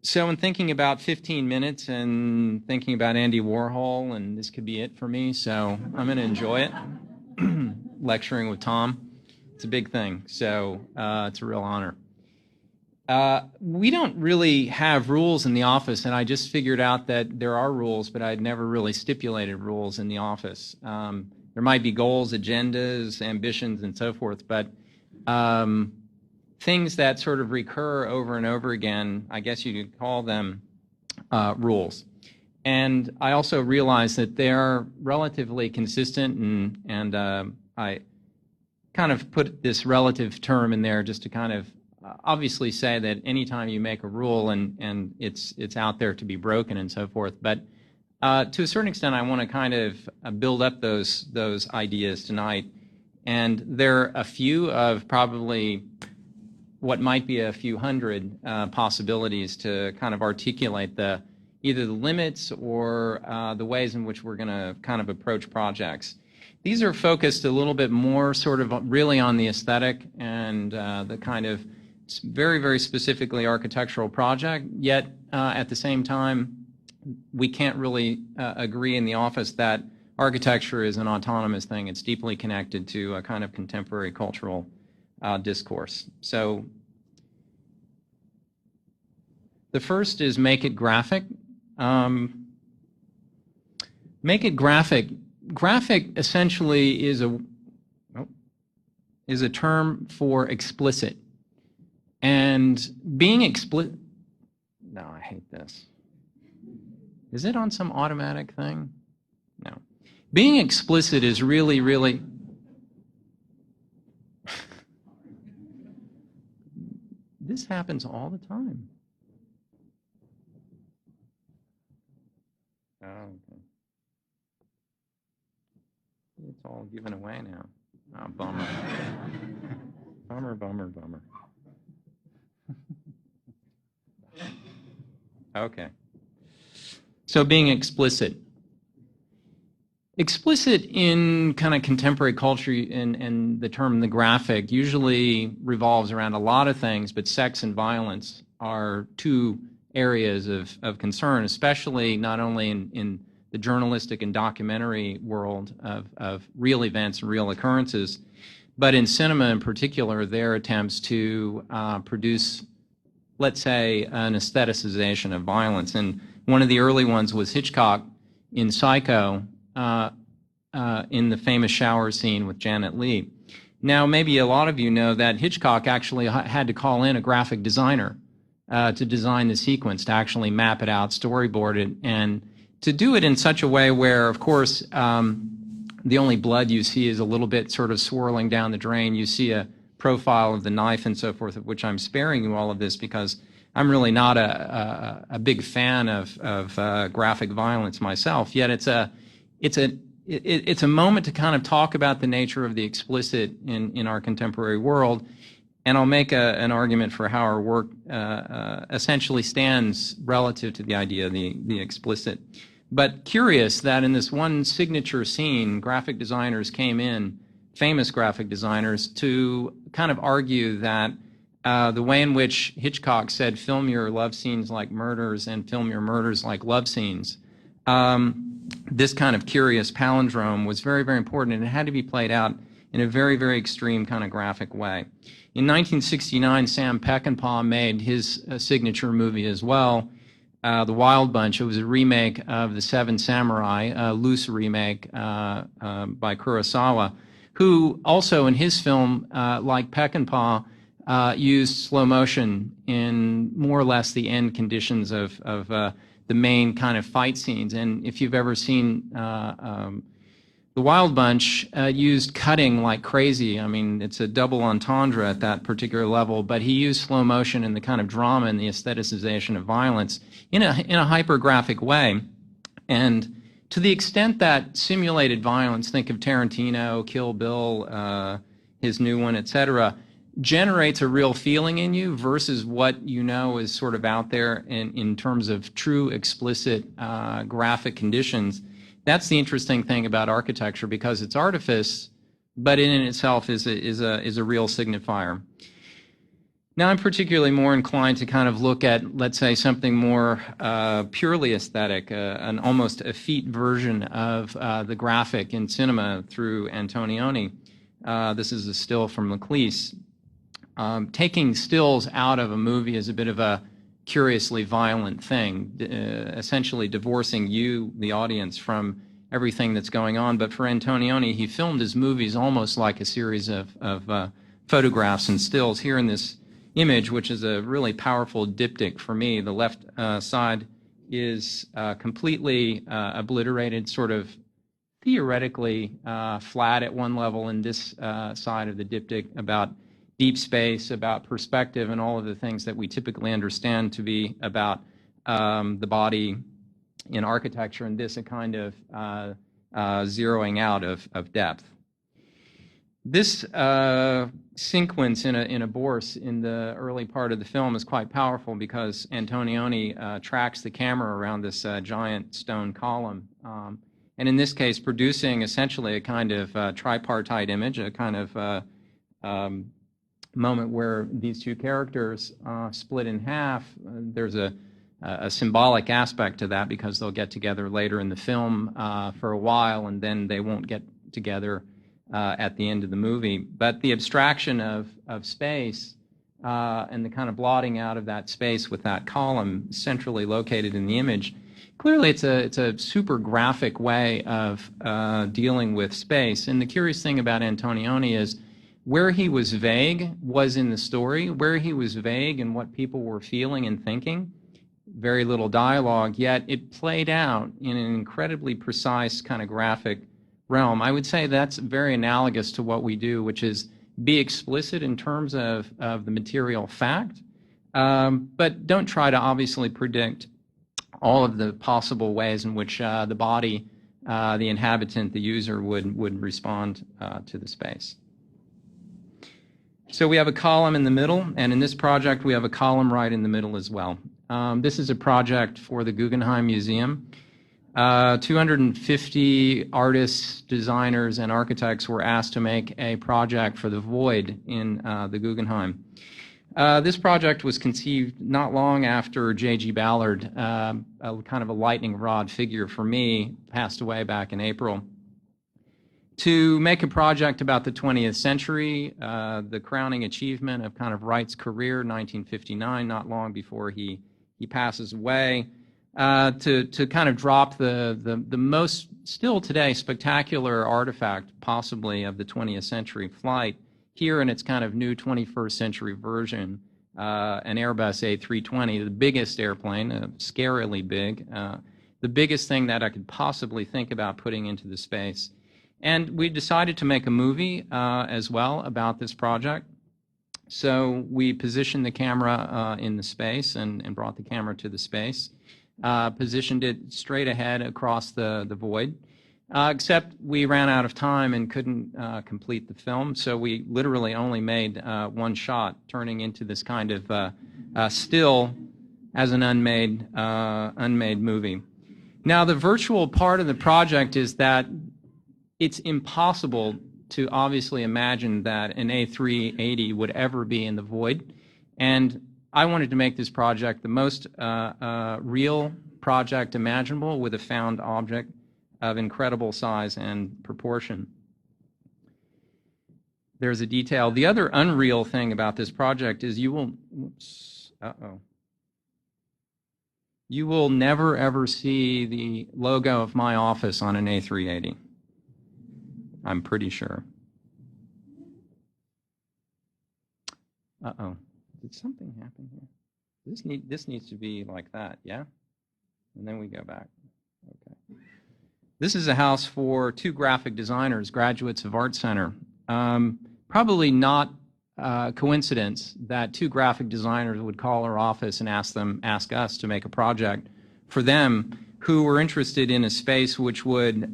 So in thinking about 15 minutes and thinking about Andy Warhol, and this could be it for me, so I'm going to enjoy it. Lecturing with Tom. It's a big thing, so it's a real honor. We don't really have rules in the office, and I just figured out that there are rules, but I'd never really stipulated rules in the office. There might be goals, agendas, ambitions, and so forth, but things that sort of recur over and over again, I guess you could call them rules. And I also realize that they're relatively consistent, and I kind of put this relative term in there just to kind of obviously say that anytime you make a rule and it's out there to be broken and so forth, but to a certain extent I want to kind of build up those ideas tonight. And there are a few of probably what might be a few hundred possibilities to kind of articulate either the limits or the ways in which we're going to kind of approach projects. These are focused a little bit more sort of really on the aesthetic and the kind of very, very specifically architectural project, yet at the same time we can't really agree in the office that architecture is an autonomous thing. It's deeply connected to a kind of contemporary cultural discourse. So the first is make it graphic. Make it graphic. Graphic essentially is a term for explicit. And being explicit, no, I hate this. Is it on some automatic thing? No. Being explicit is really, really, this happens all the time. Oh, okay. It's all given away now. Oh, bummer. Bummer, bummer, bummer. Okay. So being explicit. Explicit in kind of contemporary culture and the term the graphic usually revolves around a lot of things, but sex and violence are two areas of concern, especially not only in the journalistic and documentary world of real events and real occurrences, but in cinema in particular, their attempts to produce, let's say, an aestheticization of violence. And one of the early ones was Hitchcock in Psycho, in the famous shower scene with Janet Leigh. Now, maybe a lot of you know that Hitchcock actually had to call in a graphic designer to design the sequence, to actually map it out, storyboard it, and to do it in such a way where, of course, the only blood you see is a little bit sort of swirling down the drain. You see a profile of the knife and so forth, of which I'm sparing you all of this because I'm really not a big fan of graphic violence myself. Yet it's a moment to kind of talk about the nature of the explicit in our contemporary world, and I'll make an argument for how our work essentially stands relative to the idea of the explicit. But curious that in this one signature scene, graphic designers came in, famous graphic designers, to kind of argue that the way in which Hitchcock said, film your love scenes like murders and film your murders like love scenes, this kind of curious palindrome was very, very important, and it had to be played out in a very, very extreme kind of graphic way. In 1969, Sam Peckinpah made his signature movie as well, The Wild Bunch. It was a remake of The Seven Samurai, a loose remake by Kurosawa, who also in his film, like Peckinpah, used slow motion in more or less the end conditions of the main kind of fight scenes. And if you've ever seen The Wild Bunch, used cutting like crazy. I mean, it's a double entendre at that particular level, but he used slow motion in the kind of drama and the aestheticization of violence in a hyper-graphic way. And to the extent that simulated violence, think of Tarantino, Kill Bill, his new one, etc., generates a real feeling in you versus what you know is sort of out there in terms of true explicit graphic conditions. That's the interesting thing about architecture, because it's artifice, but in itself is a real signifier. Now I'm particularly more inclined to kind of look at, let's say, something more purely aesthetic, an almost effete version of the graphic in cinema through Antonioni. This is a still from Leclerc. Taking stills out of a movie is a bit of a curiously violent thing, essentially divorcing you, the audience, from everything that's going on. But for Antonioni, he filmed his movies almost like a series of photographs and stills. Here in this image, which is a really powerful diptych for me, the left side is completely obliterated, sort of theoretically flat at one level, and this side of the diptych about deep space, about perspective, and all of the things that we typically understand to be about the body in architecture, and this a kind of zeroing out of depth. This sequence in a Bourse in the early part of the film is quite powerful because Antonioni tracks the camera around this giant stone column, and in this case producing essentially a kind of tripartite image, a kind of moment where these two characters split in half. There's a symbolic aspect to that because they'll get together later in the film for a while, and then they won't get together at the end of the movie. But the abstraction of space and the kind of blotting out of that space with that column centrally located in the image, clearly it's a super graphic way of dealing with space. And the curious thing about Antonioni is where he was vague was in the story, where he was vague in what people were feeling and thinking, very little dialogue, yet it played out in an incredibly precise kind of graphic realm. I would say that's very analogous to what we do, which is be explicit in terms of the material fact, but don't try to obviously predict all of the possible ways in which the body, the inhabitant, the user would respond to the space. So we have a column in the middle, and in this project we have a column right in the middle as well. This is a project for the Guggenheim Museum. 250 artists, designers, and architects were asked to make a project for the void in the Guggenheim. This project was conceived not long after J.G. Ballard, a kind of a lightning rod figure for me, passed away back in April. To make a project about the 20th century, the crowning achievement of kind of Wright's career, 1959, not long before he passes away, to kind of drop the most, still today, spectacular artifact possibly of the 20th century flight, here in its kind of new 21st century version, an Airbus A320, the biggest airplane, scarily big, the biggest thing that I could possibly think about putting into the space. And we decided to make a movie as well about this project. So we positioned the camera in the space and brought the camera to the space, positioned it straight ahead across the void, except we ran out of time and couldn't complete the film. So we literally only made one shot, turning into this kind of still as an unmade movie. Now the virtual part of the project is that it's impossible to obviously imagine that an A380 would ever be in the void. And I wanted to make this project the most real project imaginable with a found object of incredible size and proportion. There's a detail. The other unreal thing about this project is you will, you will never ever see the logo of my office on an A380. I'm pretty sure. Did something happen here? This needs to be like that, yeah? And then we go back. Okay. This is a house for two graphic designers, graduates of Art Center. Probably not coincidence that two graphic designers would call our office and ask us to make a project for them who were interested in a space which would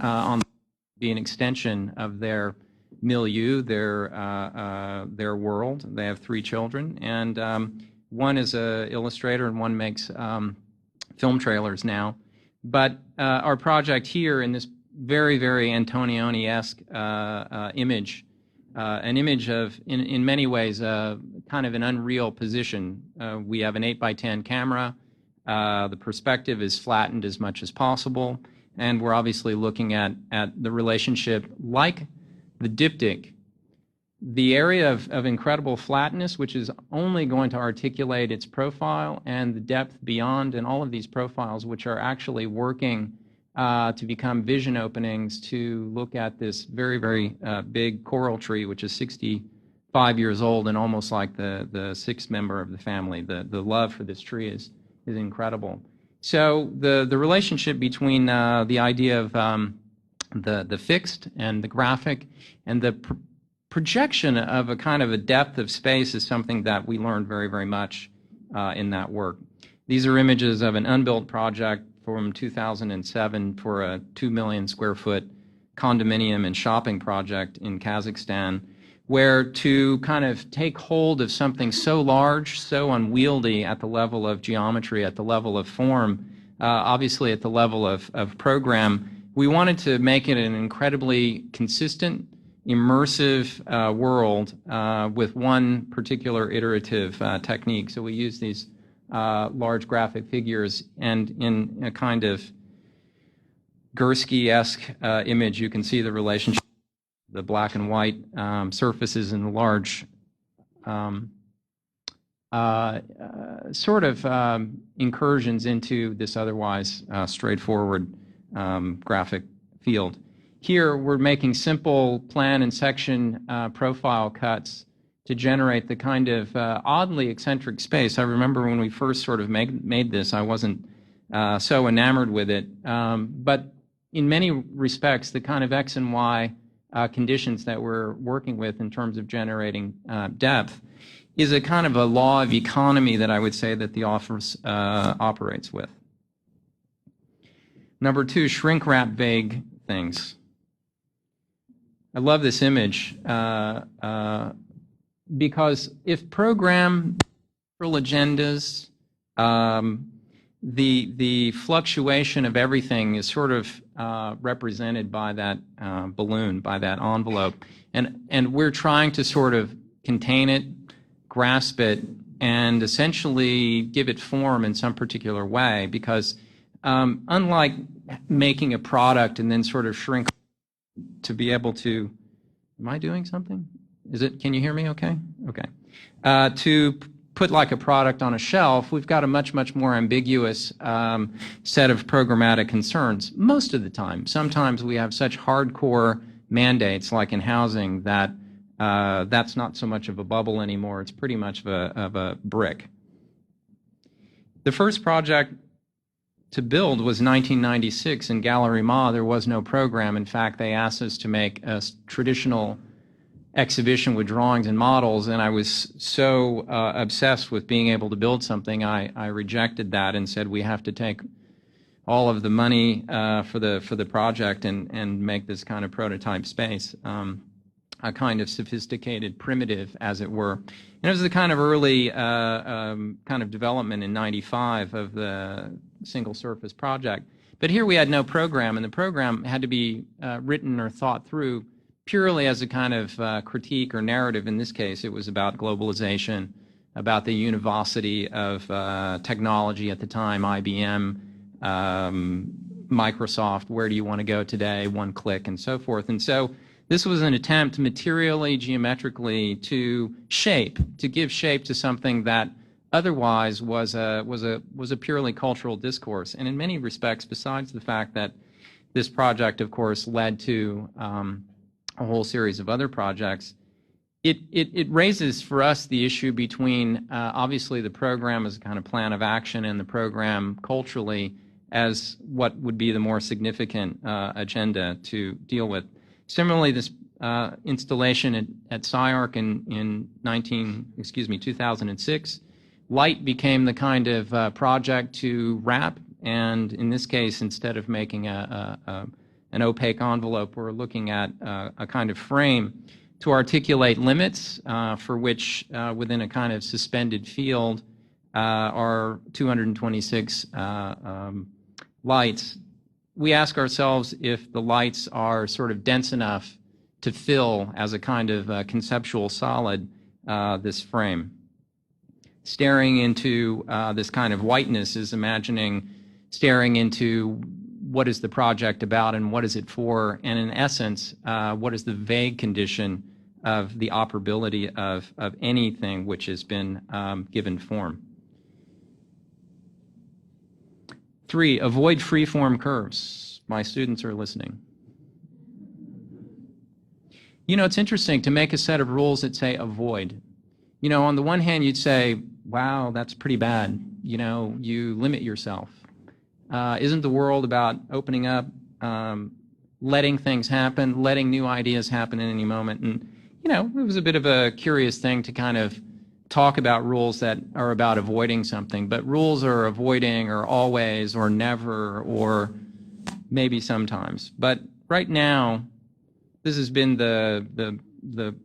be an extension of their milieu, their world. They have three children, and one is an illustrator and one makes film trailers now. But our project here in this very, very Antonioni-esque image an image of, in many ways, kind of an unreal position. We have an 8x10 camera. The perspective is flattened as much as possible, and we're obviously looking at the relationship like the diptych. The area of incredible flatness, which is only going to articulate its profile, and the depth beyond, and all of these profiles, which are actually working to become vision openings to look at this very, very big coral tree, which is 65 years old and almost like the sixth member of the family. The love for this tree is incredible. So the relationship between the idea of the fixed and the graphic and the projection of a kind of a depth of space is something that we learned very, very much in that work. These are images of an unbuilt project from 2007 for a 2 million square foot condominium and shopping project in Kazakhstan, where to kind of take hold of something so large, so unwieldy at the level of geometry, at the level of form, obviously at the level of program, we wanted to make it an incredibly consistent, immersive world with one particular iterative technique. So we use these large graphic figures, and in a kind of Gursky-esque image, you can see the relationship, the black and white surfaces and the large sort of incursions into this otherwise straightforward graphic field. Here we're making simple plan and section profile cuts to generate the kind of oddly eccentric space. I remember when we first sort of made this, I wasn't so enamored with it. But in many respects, the kind of X and Y conditions that we're working with in terms of generating depth is a kind of a law of economy that I would say that the office operates with. Number two, shrink wrap vague things. I love this image because if program agendas, the fluctuation of everything is sort of represented by that balloon, by that envelope, and we're trying to sort of contain it, grasp it, and essentially give it form in some particular way, because unlike making a product and then sort of shrink to be able to, am I doing something? Can you hear me okay? Okay. To put like a product on a shelf, we've got a much, much more ambiguous set of programmatic concerns most of the time. Sometimes we have such hardcore mandates, like in housing, that that's not so much of a bubble anymore. It's pretty much of a brick. The first project to build was 1996 in Gallery Ma. There was no program. In fact, they asked us to make a traditional exhibition with drawings and models, and I was so obsessed with being able to build something, I rejected that and said we have to take all of the money for the project and make this kind of prototype space, a kind of sophisticated primitive, as it were. And it was the kind of early kind of development in '95 of the single surface project. But here we had no program, and the program had to be written or thought through purely as a kind of critique or narrative. In this case, it was about globalization, about the univocity of technology at the time, IBM, Microsoft, where do you want to go today, one click, and so forth. And so this was an attempt materially, geometrically to give shape to something that otherwise was a purely cultural discourse. And in many respects, besides the fact that this project, of course, led to a whole series of other projects, it raises for us the issue between obviously the program as a kind of plan of action and the program culturally as what would be the more significant agenda to deal with. Similarly, this installation at SciArc in 2006, light became the kind of project to wrap, and in this case, instead of making an opaque envelope, we're looking at a kind of frame to articulate limits for which within a kind of suspended field are 226 lights. We ask ourselves if the lights are sort of dense enough to fill as a kind of conceptual solid this frame. Staring into this kind of whiteness is imagining staring into what is the project about and what is it for, and in essence, what is the vague condition of the operability of anything which has been given form. 3, avoid free-form curves. My students are listening. You know, it's interesting to make a set of rules that say avoid. You know, on the one hand, you'd say, wow, that's pretty bad. You know, you limit yourself. Isn't the world about opening up, letting things happen, letting new ideas happen at any moment? And, you know, it was a bit of a curious thing to kind of talk about rules that are about avoiding something. But rules are avoiding or always or never or maybe sometimes. But right now, this has been the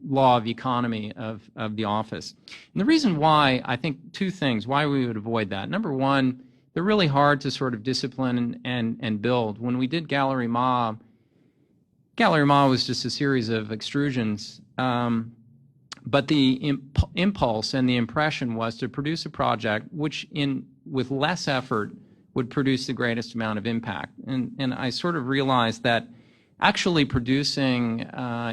law of economy of the office. And the reason why, I think 2 things, why we would avoid that. Number one, they're really hard to sort of discipline and build. When we did Gallery Ma was just a series of extrusions, but the impulse and the impression was to produce a project which with less effort would produce the greatest amount of impact. And I sort of realized that actually producing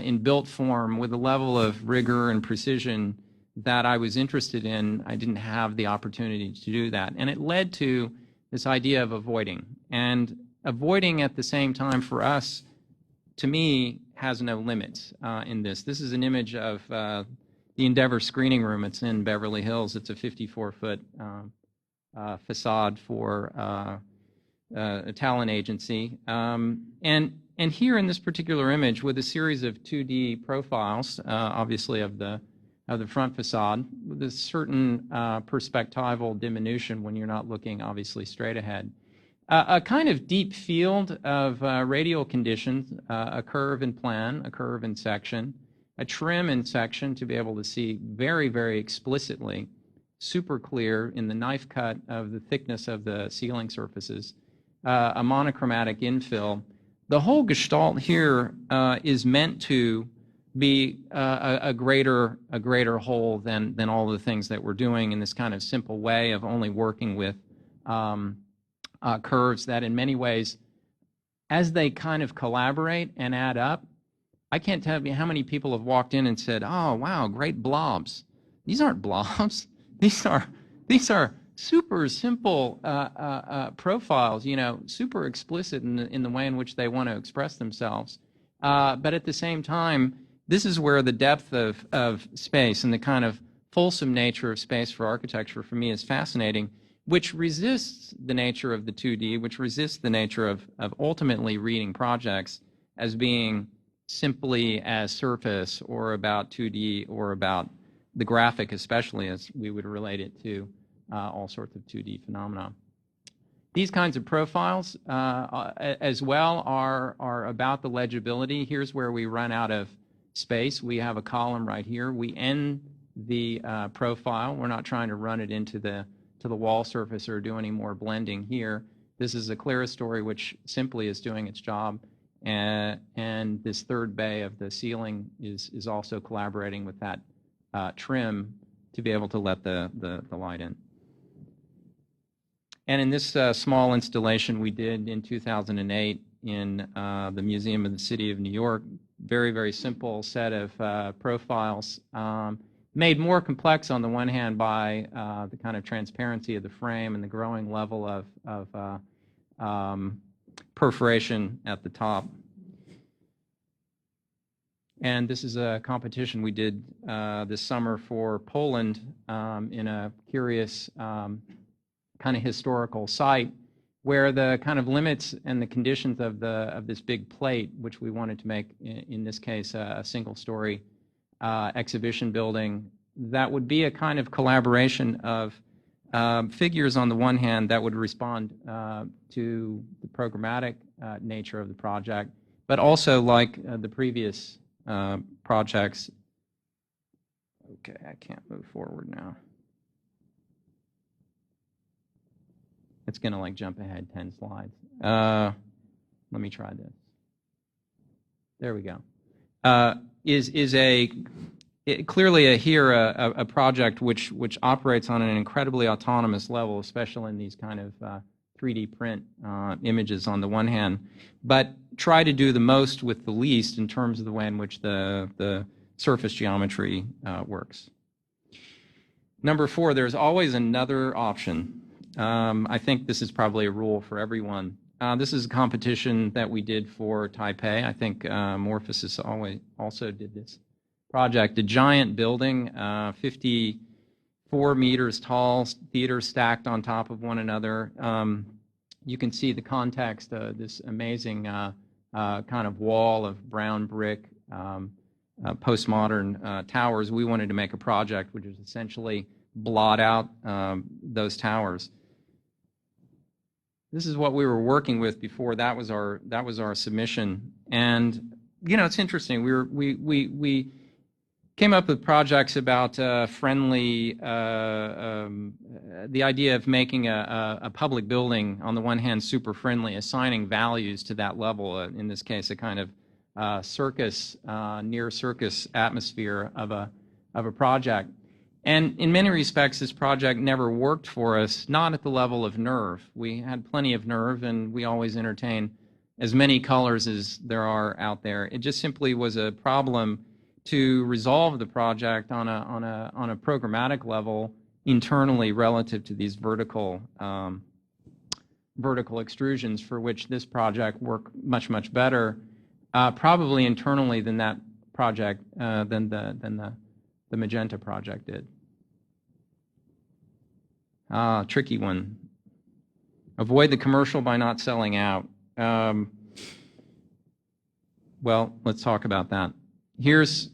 in built form with a level of rigor and precision that I was interested in, I didn't have the opportunity to do that. And it led to this idea of avoiding. And avoiding at the same time for us, to me, has no limits in this. This is an image of the Endeavor screening room. It's in Beverly Hills. It's a 54-foot facade for a talent agency. And here in this particular image, with a series of 2D profiles, obviously of the front facade, with a certain perspectival diminution when you're not looking obviously straight ahead. A kind of deep field of radial conditions, a curve in plan, a curve in section, a trim in section to be able to see very, very explicitly, super clear in the knife cut of the thickness of the ceiling surfaces, a monochromatic infill. The whole gestalt here is meant to be a greater whole than all the things that we're doing in this kind of simple way of only working with curves that in many ways, as they kind of collaborate and add up, I can't tell you how many people have walked in and said, oh, wow, great blobs. These aren't blobs. These are super simple profiles, you know, super explicit in the way in which they want to express themselves. But at the same time, this is where the depth of space and the kind of fulsome nature of space for architecture for me is fascinating, which resists the nature of the 2D, which resists the nature of ultimately reading projects as being simply as surface or about 2D or about the graphic, especially as we would relate it to all sorts of 2D phenomena. These kinds of profiles as well are about the legibility. Here's where we run out of space. We have a column right here. We end the profile. We're not trying to run it into the wall surface or do any more blending here. This is a clerestory which simply is doing its job. And this third bay of the ceiling is also collaborating with that trim to be able to let the light in. And in this small installation we did in 2008 in the Museum of the City of New York, very, very simple set of profiles, made more complex on the one hand by the kind of transparency of the frame and the growing level of perforation at the top. And this is a competition we did this summer for Poland in a curious kind of historical site where the kind of limits and the conditions of this big plate, which we wanted to make, in this case, a single-story exhibition building, that would be a kind of collaboration of figures on the one hand that would respond to the programmatic nature of the project, but also like the previous projects. Okay, I can't move forward now. It's going to like jump ahead 10 slides. Let me try this. There we go. clearly a project which operates on an incredibly autonomous level, especially in these kind of 3D print images on the one hand, but try to do the most with the least in terms of the way in which the surface geometry works. Number 4, there's always another option. I think this is probably a rule for everyone. This is a competition that we did for Taipei. I think Morphosis also did this project. A giant building, 54 meters tall, theaters stacked on top of one another. You can see the context, this amazing kind of wall of brown brick, postmodern towers. We wanted to make a project which is essentially blot out those towers. This is what we were working with before. That was our submission. And you know, it's interesting. We came up with projects about friendly, the idea of making a public building, on the one hand, super friendly, assigning values to that level, in this case, a kind of circus, near circus atmosphere of a project. And in many respects, this project never worked for us, not at the level of nerve. We had plenty of nerve, and we always entertain as many colors as there are out there. It just simply was a problem to resolve the project on a programmatic level internally relative to these vertical extrusions, for which this project worked much better, probably internally than that project than the Magenta project did. Tricky one. Avoid the commercial by not selling out. Well, let's talk about that. Here's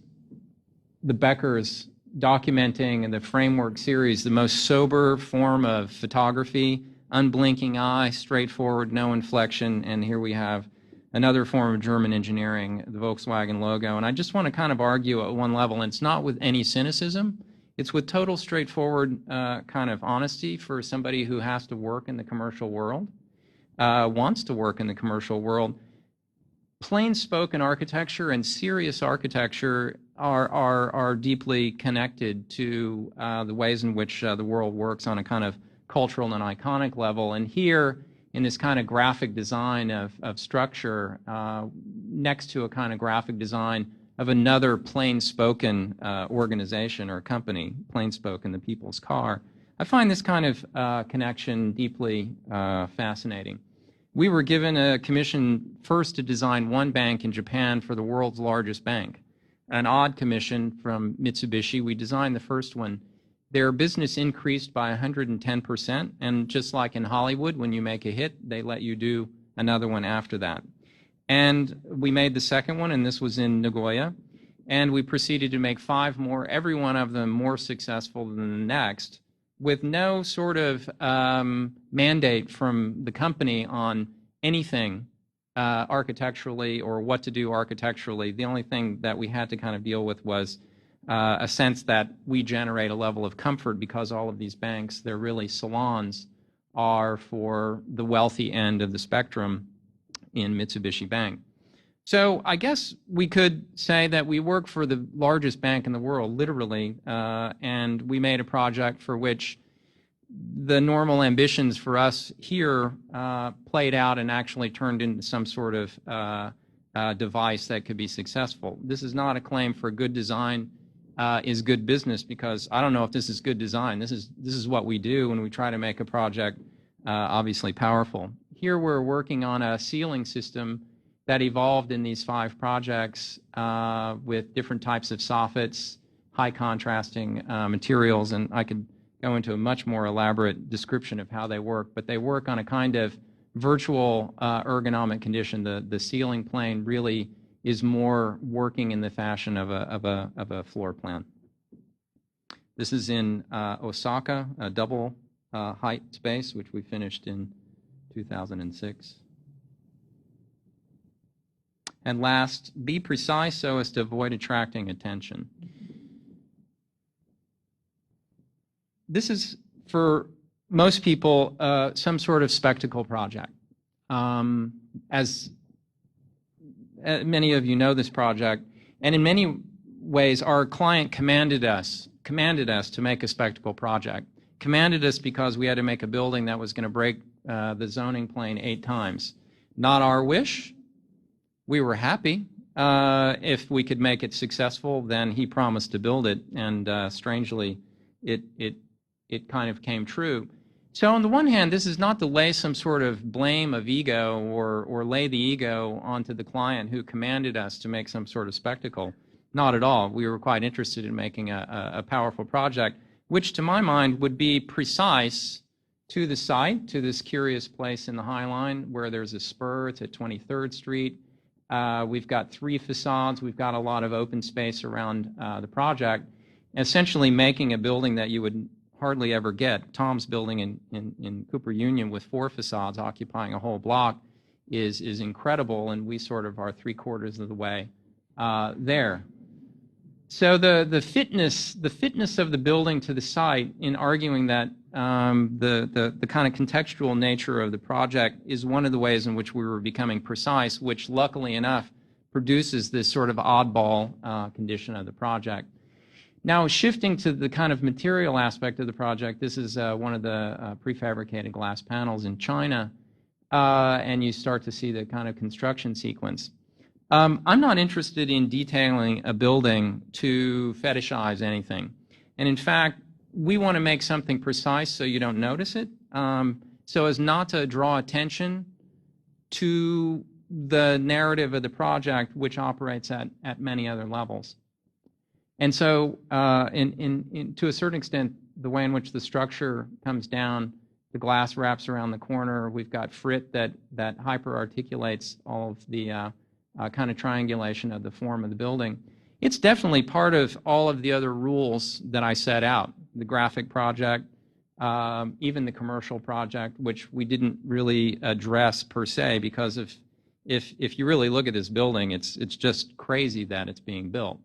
the Beckers documenting in the framework series the most sober form of photography, unblinking eye, straightforward, no inflection, and here we have another form of German engineering, the Volkswagen logo. And I just want to kind of argue at one level, and it's not with any cynicism, it's with total straightforward kind of honesty for somebody who has to work in the commercial world, wants to work in the commercial world. Plain-spoken architecture and serious architecture are deeply connected to the ways in which the world works on a kind of cultural and iconic level. And here, in this kind of graphic design of structure, next to a kind of graphic design of another plain-spoken organization or company, plain-spoken, the people's car, I find this kind of connection deeply fascinating. We were given a commission first to design one bank in Japan for the world's largest bank, an odd commission from Mitsubishi. We designed the first one. Their business increased by 110%, and just like in Hollywood, when you make a hit, they let you do another one after that. And we made the second one, and this was in Nagoya, and we proceeded to make 5 more, every one of them more successful than the next, with no sort of mandate from the company on anything architecturally or what to do architecturally. The only thing that we had to kind of deal with was a sense that we generate a level of comfort because all of these banks, they're really salons, are for the wealthy end of the spectrum in Mitsubishi Bank. So I guess we could say that we work for the largest bank in the world, literally, and we made a project for which the normal ambitions for us here played out and actually turned into some sort of device that could be successful. This is not a claim for good design is good business, because I don't know if this is good design. This is what we do when we try to make a project obviously powerful. Here we're working on a ceiling system that evolved in these 5 projects with different types of soffits, high contrasting materials, and I could go into a much more elaborate description of how they work, but they work on a kind of virtual ergonomic condition. The ceiling plane really is more working in the fashion of a floor plan. This is in Osaka, a double height space, which we finished in 2006. And last, be precise so as to avoid attracting attention. This is, for most people, some sort of spectacle project. As many of you know this project, And in many ways, our client commanded us to make a spectacle project. Commanded us because we had to make a building that was going to break the zoning plane 8 times. Not our wish. We were happy. If we could make it successful, then he promised to build it, and strangely, it kind of came true. So on the one hand, this is not to lay some sort of blame of ego or lay the ego onto the client who commanded us to make some sort of spectacle. Not at all. We were quite interested in making a powerful project, which to my mind would be precise to the site, to this curious place in the High Line where there's a spur. It's at 23rd Street. We've got 3 facades. We've got a lot of open space around the project, essentially making a building that you would hardly ever get. Tom's building in Cooper Union with 4 facades occupying a whole block is incredible, and we sort of are 3/4 of the way there. So the fitness of the building to the site, in arguing that the kind of contextual nature of the project is one of the ways in which we were becoming precise, which luckily enough produces this sort of oddball condition of the project. Now, shifting to the kind of material aspect of the project, this is one of the prefabricated glass panels in China, and you start to see the kind of construction sequence. I'm not interested in detailing a building to fetishize anything. And in fact, we want to make something precise so you don't notice it, so as not to draw attention to the narrative of the project, which operates at many other levels. And so to a certain extent, the way in which the structure comes down, the glass wraps around the corner. We've got frit that hyper-articulates all of the kind of triangulation of the form of the building. It's definitely part of all of the other rules that I set out. The graphic project, even the commercial project, which we didn't really address per se, because if you really look at this building, it's just crazy that it's being built.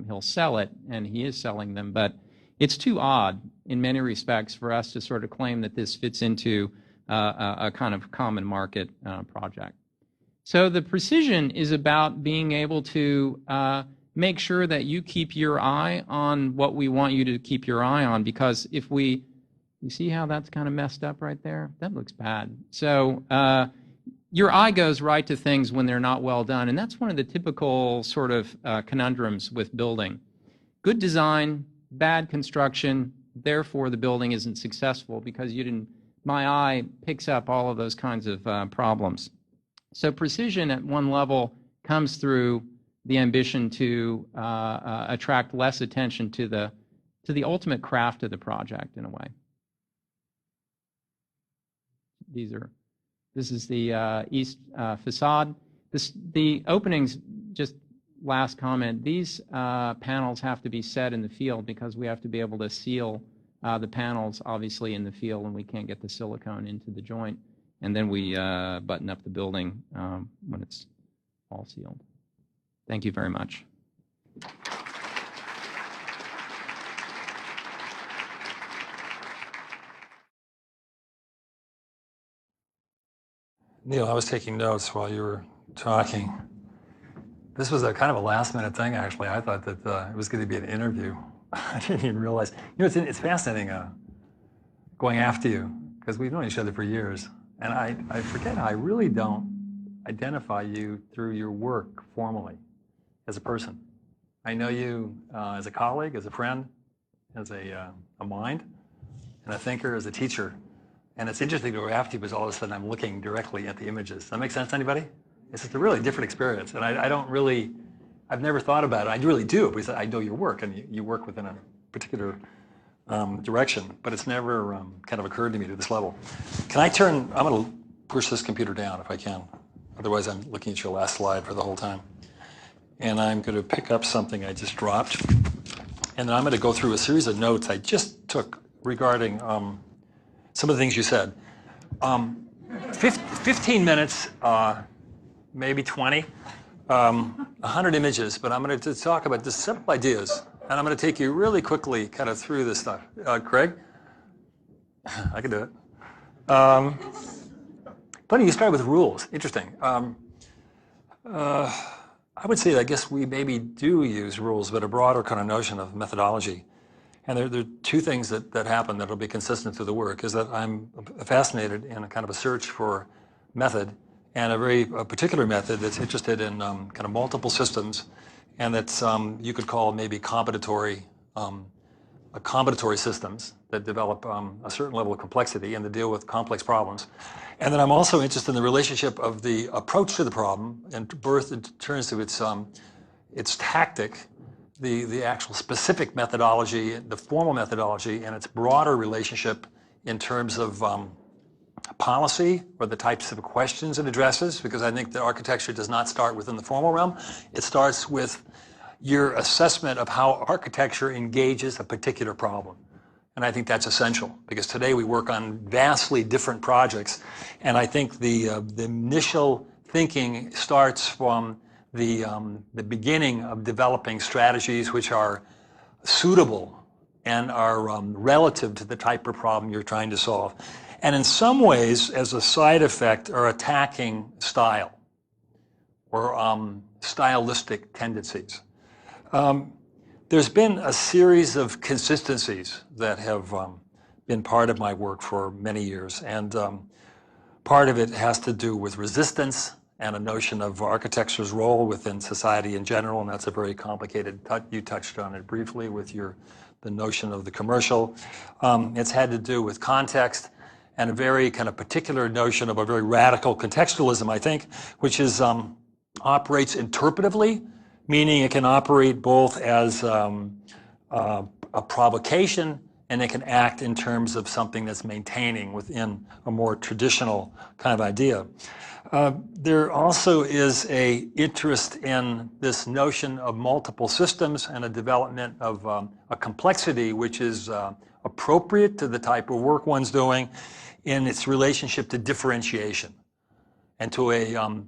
He'll sell it, and he is selling them, but it's too odd in many respects for us to sort of claim that this fits into a kind of common market project. So the precision is about being able to make sure that you keep your eye on what we want you to keep your eye on, because if you see how that's kind of messed up right there? That looks bad. So your eye goes right to things when they're not well done, and that's one of the typical sort of conundrums with building. Good design, bad construction, therefore the building isn't successful because my eye picks up all of those kinds of problems. So precision at one level comes through the ambition to attract less attention to the ultimate craft of the project in a way. This is the east facade. The openings, just last comment, these panels have to be set in the field because we have to be able to seal the panels obviously in the field, and we can't get the silicone into the joint. And then we button up the building when it's all sealed. Thank you very much. Neil, I was taking notes while you were talking. This was a kind of a last-minute thing, actually. I thought that it was going to be an interview. I didn't even realize. You know, it's fascinating going after you, because we've known each other for years. And I forget, I really don't identify you through your work formally as a person. I know you as a colleague, as a friend, as a mind, and a thinker, as a teacher. And it's interesting to go after you because all of a sudden I'm looking directly at the images. Does that make sense to anybody? It's just a really different experience. And I've never thought about it. I really do, because I know your work, and you work within a particular direction, but it's never kind of occurred to me to this level. I'm going to push this computer down if I can. Otherwise, I'm looking at your last slide for the whole time. And I'm going to pick up something I just dropped. And then I'm going to go through a series of notes I just took regarding some of the things you said. 15 minutes, maybe 20, 100 images, but I'm going to talk about just simple ideas. And I'm going to take you really quickly kind of through this stuff. Craig? I can do it. Funny, you started with rules. Interesting. I would say, I guess we maybe do use rules, but a broader kind of notion of methodology. And there are two things that happen that will be consistent through the work, is that I'm fascinated in a kind of a search for method, and a particular method that's interested in kind of multiple systems, and that's you could call maybe combinatory systems that develop a certain level of complexity and to deal with complex problems. And then I'm also interested in the relationship of the approach to the problem and birth in terms of its tactic, the actual specific methodology, the formal methodology, and its broader relationship in terms of policy or the types of questions it addresses, because I think that architecture does not start within the formal realm. It starts with your assessment of how architecture engages a particular problem. And I think that's essential, because today we work on vastly different projects, and I think the initial thinking starts from the beginning of developing strategies which are suitable and are relative to the type of problem you're trying to solve. And in some ways, as a side effect, are attacking style or stylistic tendencies. There's been a series of consistencies that have been part of my work for many years, and part of it has to do with resistance and a notion of architecture's role within society in general, and that's a very complicated, you touched on it briefly with the notion of the commercial. It's had to do with context and a very kind of particular notion of a very radical contextualism, I think, which is operates interpretively, meaning it can operate both as a provocation, and it can act in terms of something that's maintaining within a more traditional kind of idea. There also is an interest in this notion of multiple systems and a development of a complexity which is appropriate to the type of work one's doing in its relationship to differentiation and to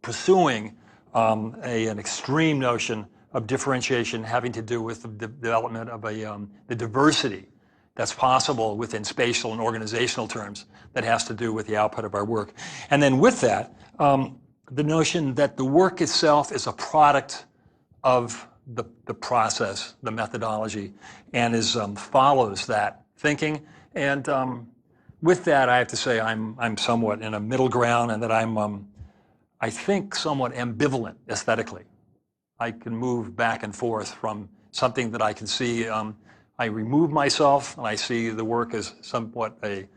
pursuing an extreme notion of differentiation having to do with the development of the diversity that's possible within spatial and organizational terms that has to do with the output of our work. And then with that, the notion that the work itself is a product of the process, the methodology, and follows that thinking. And with that, I have to say I'm somewhat in a middle ground, and that I think somewhat ambivalent aesthetically. I can move back and forth from something that I can see. I remove myself and I see the work as somewhat a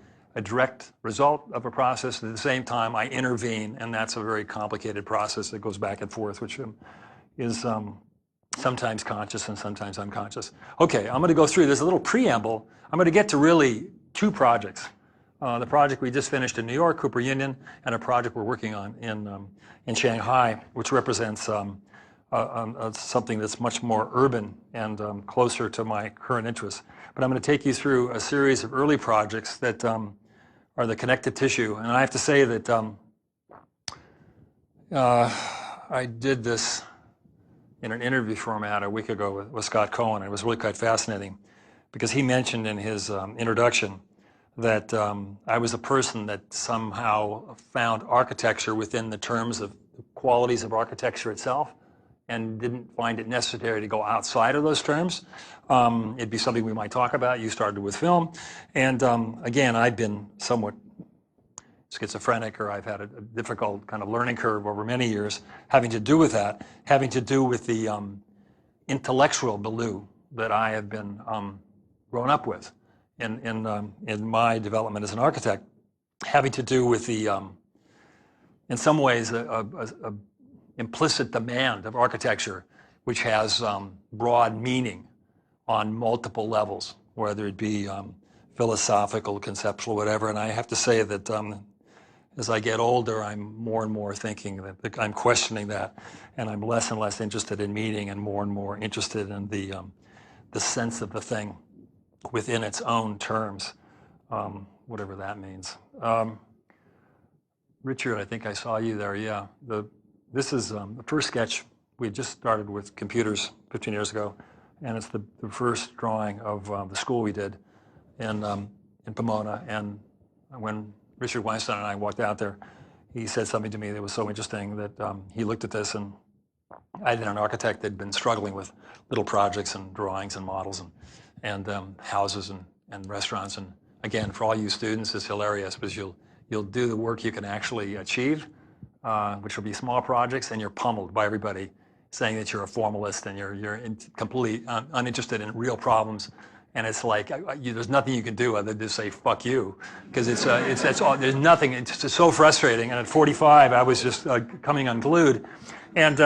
direct result of a process. At the same time, I intervene, and that's a very complicated process that goes back and forth, which is sometimes conscious and sometimes unconscious. Okay, I'm going to go through. There's a little preamble. I'm going to get to really two projects. The project we just finished in New York, Cooper Union, and a project we're working on in Shanghai, which represents something that's much more urban and closer to my current interests. But I'm going to take you through a series of early projects that are the connective tissue. And I have to say that I did this in an interview format a week ago with Scott Cohen. It was really quite fascinating, because he mentioned in his introduction that I was a person that somehow found architecture within the terms of qualities of architecture itself, and didn't find it necessary to go outside of those terms. It'd be something we might talk about. You started with film. And again, I've been somewhat schizophrenic, or I've had a difficult kind of learning curve over many years having to do with that, having to do with the intellectual milieu that I have been grown up with in my development as an architect, having to do with the, in some ways, a implicit demand of architecture, which has broad meaning on multiple levels, whether it be philosophical, conceptual, whatever. And I have to say that as I get older, I'm more and more thinking that I'm questioning that, and I'm less and less interested in meaning and more interested in the sense of the thing within its own terms, whatever that means. Richard, I think I saw you there. Yeah. This is the first sketch. We just started with computers 15 years ago, and it's the first drawing of the school we did in Pomona. And when Richard Weinstein and I walked out there he said something to me that was so interesting that he looked at this, and I did an architect that had been struggling with little projects and drawings and models and houses and restaurants. And again, for all you students, it's hilarious because you'll do the work you can actually achieve, which will be small projects, and you're pummeled by everybody saying that you're a formalist and you're completely uninterested in real problems. And it's like there's nothing you can do other than just say "fuck you," because that's all. There's nothing. It's just so frustrating. And at 45, I was just coming unglued. And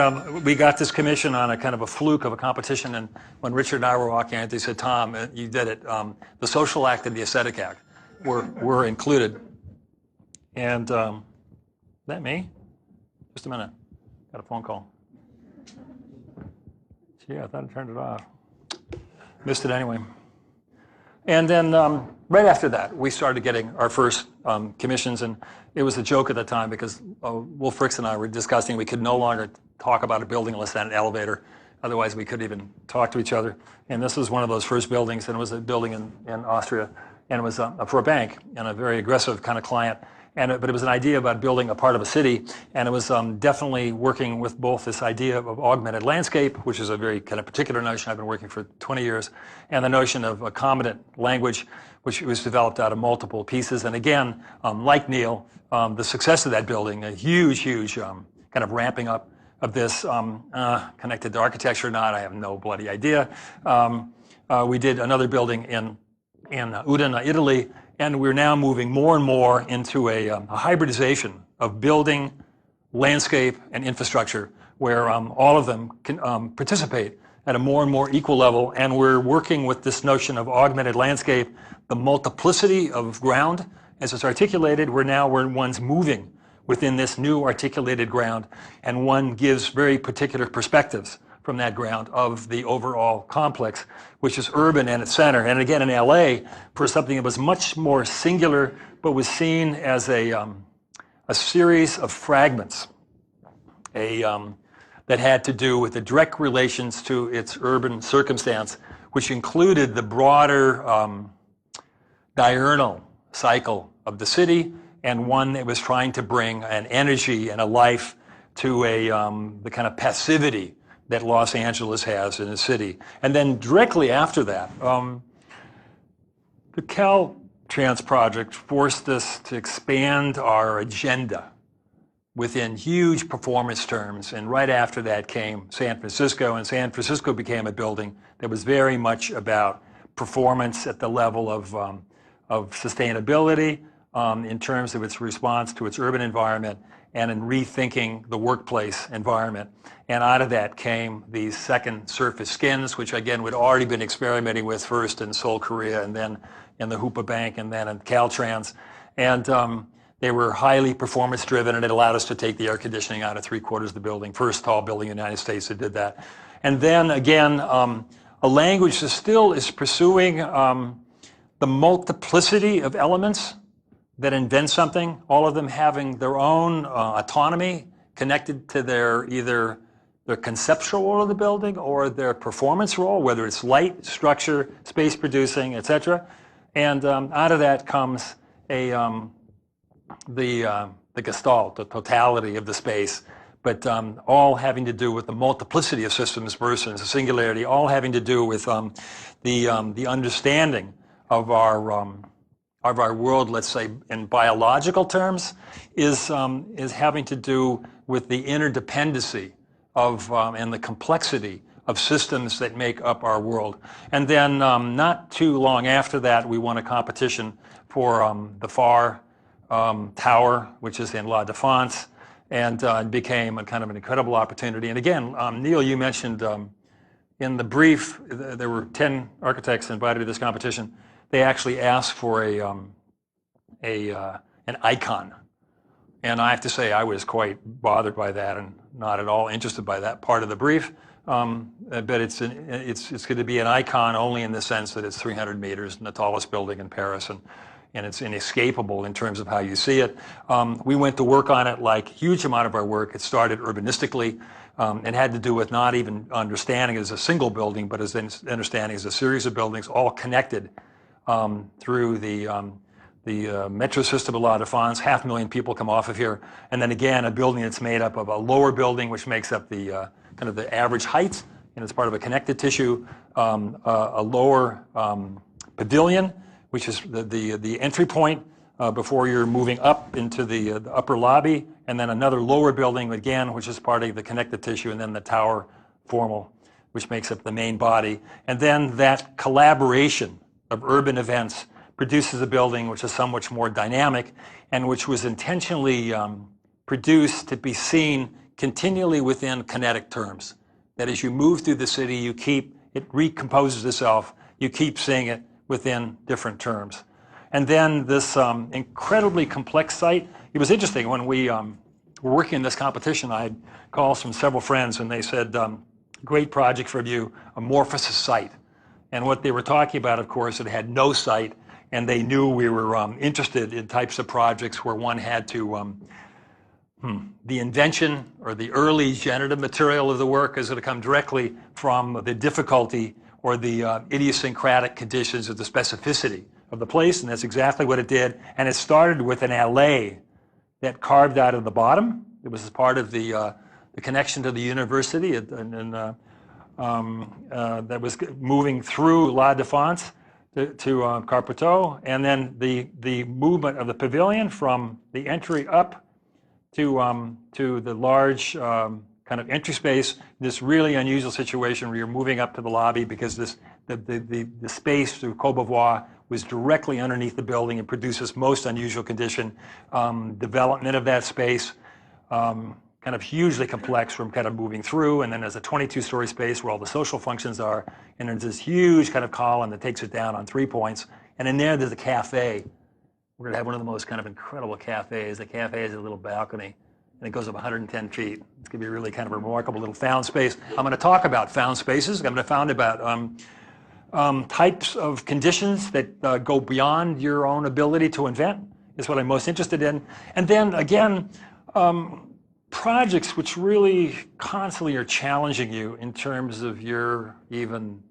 we got this commission on a kind of a fluke of a competition. And when Richard and I were walking out, they said, "Tom, you did it. The social act and the aesthetic act were included." And is that me? Just a minute. Got a phone call. Gee, I thought I turned it off. Missed it anyway. And then right after that, we started getting our first commissions, and it was a joke at the time because Wolf Ricks and I were discussing we could no longer talk about a building unless it had an elevator. Otherwise, we couldn't even talk to each other. And this was one of those first buildings, and it was a building in Austria, and it was for a bank and a very aggressive kind of client. But it was an idea about building a part of a city, and it was definitely working with both this idea of augmented landscape, which is a very kind of particular notion I've been working for 20 years, and the notion of accommodant language, which was developed out of multiple pieces. And again, like Neil, the success of that building, a huge kind of ramping up of this, connected to architecture or not, I have no bloody idea. We did another building in Udine, Italy, and we're now moving more and more into a hybridization of building, landscape, and infrastructure, where all of them can participate at a more and more equal level. And we're working with this notion of augmented landscape, the multiplicity of ground as it's articulated. One's moving within this new articulated ground, and one gives very particular perspectives from that ground of the overall complex, which is urban and its center. And again, in LA, for something that was much more singular, but was seen as a series of fragments, that had to do with the direct relations to its urban circumstance, which included the broader diurnal cycle of the city, and one that was trying to bring an energy and a life to the kind of passivity that Los Angeles has in the city. And then directly after that, the Caltrans project forced us to expand our agenda within huge performance terms. And right after that came San Francisco, and San Francisco became a building that was very much about performance at the level of sustainability in terms of its response to its urban environment, and in rethinking the workplace environment. And out of that came these second surface skins, which again we'd already been experimenting with first in Seoul, Korea, and then in the Hoopa Bank, and then in Caltrans. And they were highly performance driven, and it allowed us to take the air conditioning out of 3/4 of the building. First tall building in the United States that did that. And then again, a language that still is pursuing the multiplicity of elements that invent something, all of them having their own autonomy connected to either their conceptual role of the building or their performance role, whether it's light, structure, space producing, etc. And out of that comes the gestalt, the totality of the space, but all having to do with the multiplicity of systems versus the singularity, all having to do with the understanding of our world, let's say in biological terms, is having to do with the interdependency of and the complexity of systems that make up our world. And then not too long after that, we won a competition for the FAR Tower, which is in La Défense, and it became a kind of an incredible opportunity. And again, Neil, you mentioned in the brief, there were 10 architects invited to this competition. They actually asked for an icon. And I have to say I was quite bothered by that and not at all interested by that part of the brief. But it's going to be an icon only in the sense that it's 300 meters and the tallest building in Paris, and it's inescapable in terms of how you see it. We went to work on it like a huge amount of our work. It started urbanistically. It had to do with not even understanding it as a single building, but as understanding as a series of buildings all connected through the metro system of La Défense, 500,000 people come off of here. And then again, a building that's made up of a lower building, which makes up the kind of the average height, and it's part of a connective tissue, a lower pavilion, which is the entry point before you're moving up into the upper lobby, and then another lower building, again, which is part of the connective tissue, and then the tower formal, which makes up the main body. And then that collaboration of urban events produces a building which is somewhat more dynamic and which was intentionally produced to be seen continually within kinetic terms. That as you move through the city, it recomposes itself, you keep seeing it within different terms. And then this incredibly complex site, it was interesting when we were working in this competition, I had calls from several friends and they said, great project for you, a Morphosis site. And what they were talking about, of course, it had no site, and they knew we were interested in types of projects where one had to, the invention or the early generative material of the work is going to come directly from the difficulty or the idiosyncratic conditions of the specificity of the place, and that's exactly what it did. And it started with an alley that carved out of the bottom. It was part of the connection to the university, and that was moving through La Défense to Courthouse, and then the movement of the pavilion from the entry up to the large kind of entry space. This really unusual situation where you're moving up to the lobby because the space through Courbevoie was directly underneath the building and produces most unusual condition. Development of that space, kind of hugely complex from kind of moving through, and then there's a 22-story space where all the social functions are, and there's this huge kind of column that takes it down on 3 points, and in there's a cafe. We're going to have one of the most kind of incredible cafes. The cafe has a little balcony, and it goes up 110 feet. It's going to be really kind of a remarkable little found space. I'm going to talk about found spaces. I'm going to found about types of conditions that go beyond your own ability to invent is what I'm most interested in. And then again, projects which really constantly are challenging you in terms of your even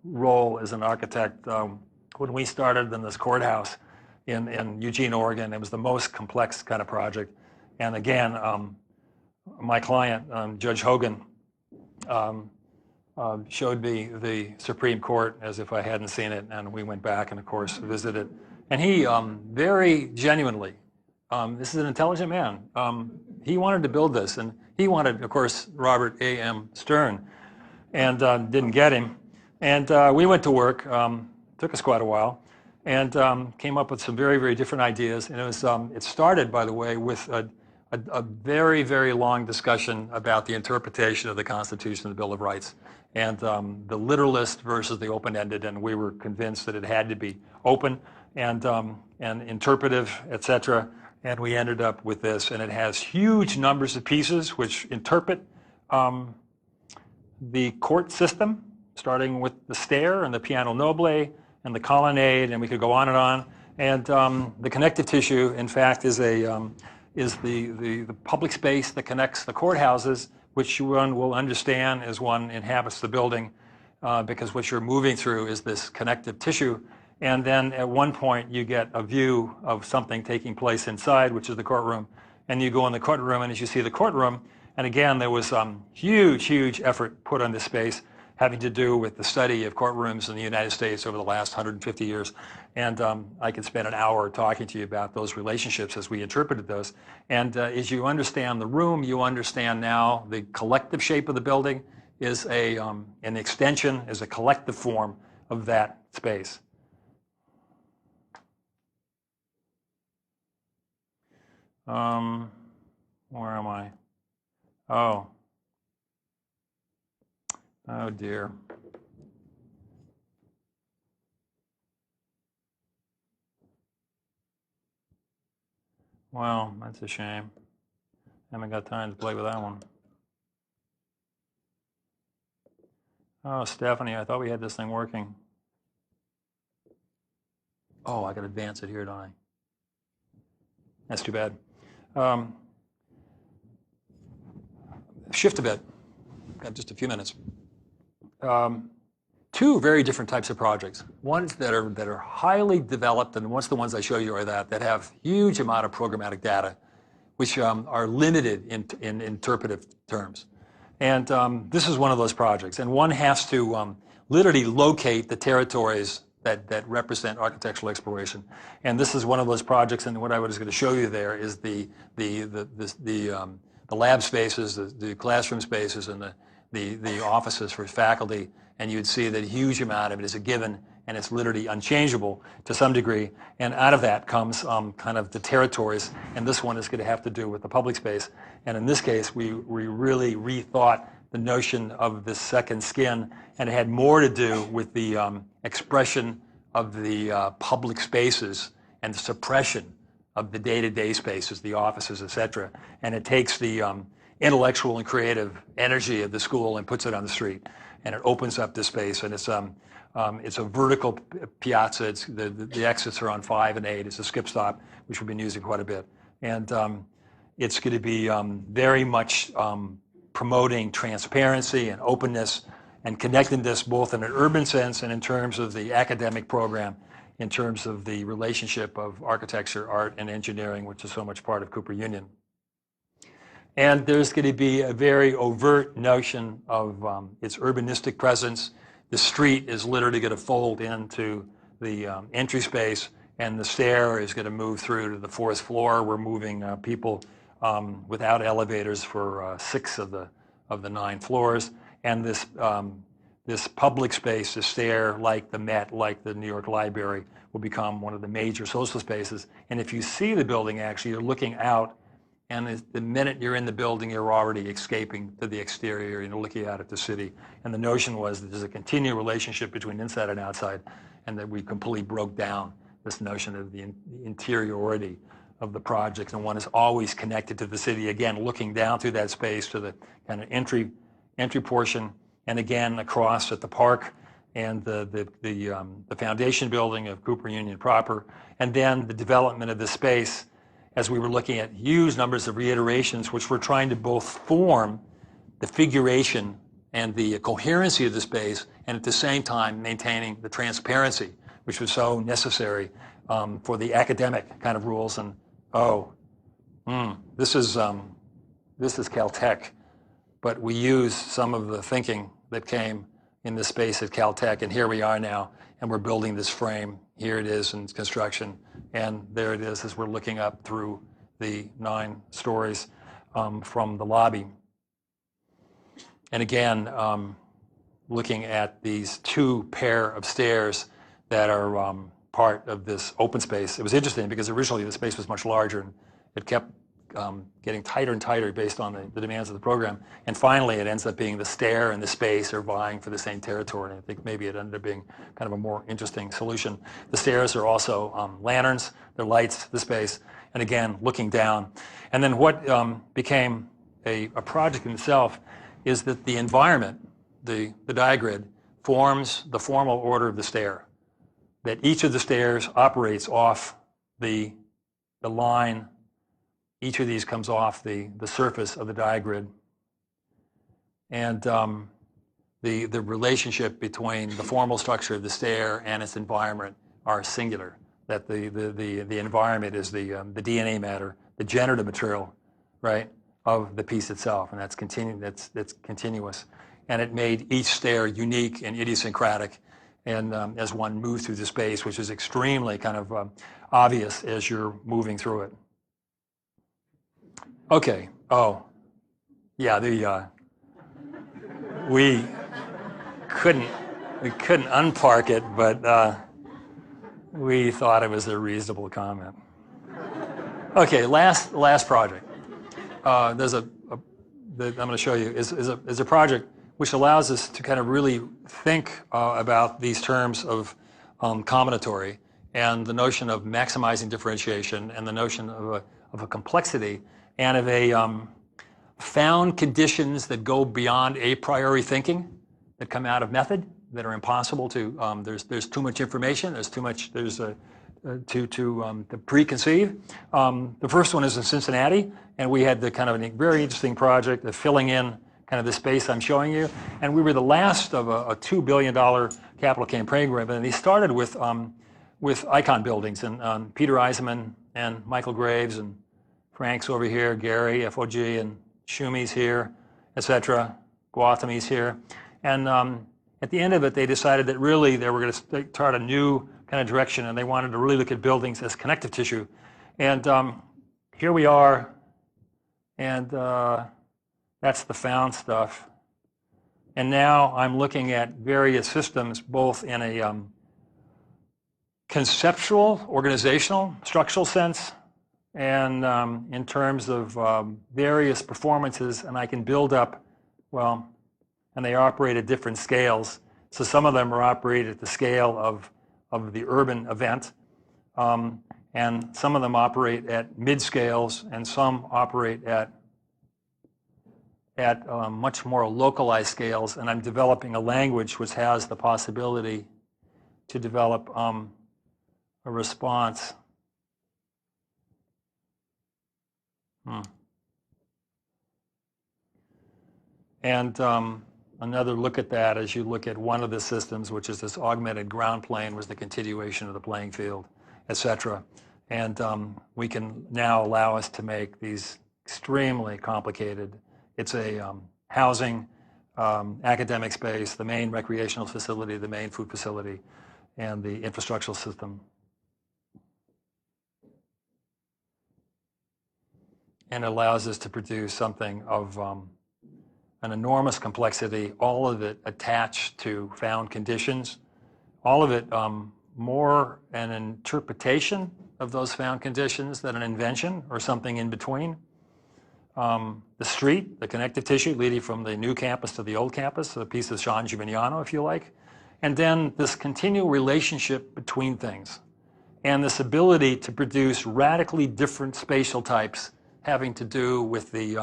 role as an architect. When we started in this courthouse in Eugene, Oregon, it was the most complex kind of project. And again, my client, Judge Hogan, showed me the Supreme Court as if I hadn't seen it, and we went back and, of course, visited. And he very genuinely, this is an intelligent man, he wanted to build this, and he wanted, of course, Robert A.M. Stern, and didn't get him. And we went to work, took us quite a while, and came up with some very, very different ideas. And it was, it started, by the way, with a very, very long discussion about the interpretation of the Constitution and the Bill of Rights, and the literalist versus the open-ended, and we were convinced that it had to be open and interpretive, et cetera. And we ended up with this, and it has huge numbers of pieces which interpret the court system, starting with the stair and the piano nobile and the colonnade, and we could go on and on. And the connective tissue, in fact, is the public space that connects the courthouses, which one will understand as one inhabits the building, because what you're moving through is this connective tissue. And then at one point you get a view of something taking place inside, which is the courtroom. And you go in the courtroom, and as you see the courtroom, and again, there was huge, huge effort put on this space having to do with the study of courtrooms in the United States over the last 150 years. And I could spend an hour talking to you about those relationships as we interpreted those. And as you understand the room, you understand now the collective shape of the building is an extension, is a collective form of that space. Where am I? Oh dear. Well, that's a shame. Haven't got time to play with that one. Oh, Stephanie, I thought we had this thing working. Oh, I got to advance it here, don't I? That's too bad. Shift a bit. Got just a few minutes. 2 two very different types of projects. Ones that are highly developed, and the ones I show you are that have huge amount of programmatic data, which are limited in interpretive terms. And this is one of those projects. And one has to literally locate the territories that represent architectural exploration. And this is one of those projects, and what I was going to show you there is the lab spaces, the classroom spaces, and the offices for faculty. And you'd see that a huge amount of it is a given, and it's literally unchangeable to some degree. And out of that comes kind of the territories, and this one is going to have to do with the public space. And in this case, we really rethought the notion of this second skin, and it had more to do with the expression of the public spaces and the suppression of the day-to-day spaces, the offices, et cetera. And it takes the intellectual and creative energy of the school and puts it on the street. And it opens up this space, and it's a vertical piazza. The exits are on 5 and 8. It's a skip stop, which we've been using quite a bit. And it's going to be very much promoting transparency and openness and connectedness, both in an urban sense and in terms of the academic program, in terms of the relationship of architecture, art, and engineering, which is so much part of Cooper Union. And there's going to be a very overt notion of its urbanistic presence. The street is literally going to fold into the entry space, and the stair is going to move through to the 4th floor. We're moving people without elevators for 6 of the 9 floors. And this public space, the stair, like the Met, like the New York Library, will become one of the major social spaces. And if you see the building, actually, you're looking out, and the minute you're in the building, you're already escaping to the exterior, and you're looking out at the city. And the notion was that there's a continued relationship between inside and outside, and that we completely broke down this notion of the interiority of the project, and one is always connected to the city, again, looking down through that space to the kind of entry portion, and again, across at the park, and the foundation building of Cooper Union proper, and then the development of the space as we were looking at huge numbers of reiterations, which were trying to both form the figuration and the coherency of the space, and at the same time maintaining the transparency, which was so necessary for the academic kind of rules. And this is Caltech, but we use some of the thinking that came in the space at Caltech, and here we are now, and we're building this frame. Here it is in construction, and there it is as we're looking up through the 9 stories from the lobby. And again, looking at these 2 pair of stairs that are part of this open space. It was interesting because originally the space was much larger, and it kept getting tighter and tighter based on the demands of the program. And finally, it ends up being the stair and the space are vying for the same territory. And I think maybe it ended up being kind of a more interesting solution. The stairs are also lanterns. They're lights, the space, and again, looking down. And then what became a project in itself is that the environment, the diagrid, forms the formal order of the stair. That each of the stairs operates off the line. Each of these comes off the surface of the diagrid. And the relationship between the formal structure of the stair and its environment are singular. That the environment is the DNA matter, the generative material, right, of the piece itself, and that's continuous. And it made each stair unique and idiosyncratic, and as one moved through the space, which is extremely kind of obvious as you're moving through it. Okay. Oh, yeah. We couldn't unpark it, but we thought it was a reasonable comment. Okay. Last project. There's that I'm going to show you is a project which allows us to kind of really think about these terms of combinatory and the notion of maximizing differentiation and the notion of a complexity and of a found conditions that go beyond a priori thinking that come out of method that are impossible to, there's too much information, to preconceive. The first one is in Cincinnati, and we had the kind of a very interesting project of filling in kind of the space I'm showing you. And we were the last of a $2 billion capital campaign program, and he started with icon buildings, and Peter Eisenman and Michael Graves and Frank's over here, Gary, FOG, and Shumi's here, etc. Gautami's here. And at the end of it, they decided that really they were going to start a new kind of direction, and they wanted to really look at buildings as connective tissue. And here we are, and that's the found stuff. And now I'm looking at various systems, both in a conceptual, organizational, structural sense, and in terms of various performances, and I can build up, well, and they operate at different scales. So some of them are operated at the scale of the urban event, and some of them operate at mid-scales, and some operate at much more localized scales, and I'm developing a language which has the possibility to develop a response. And another look at that as you look at one of the systems, which is this augmented ground plane, was the continuation of the playing field, etc. And we can now allow us to make these extremely complicated. It's a housing, academic space, the main recreational facility, the main food facility, and the infrastructural system. And it allows us to produce something of an enormous complexity, all of it attached to found conditions, all of it more an interpretation of those found conditions than an invention or something in between. The street, the connective tissue leading from the new campus to the old campus, a piece of San Gimignano, if you like. And then this continual relationship between things and this ability to produce radically different spatial types having to do with the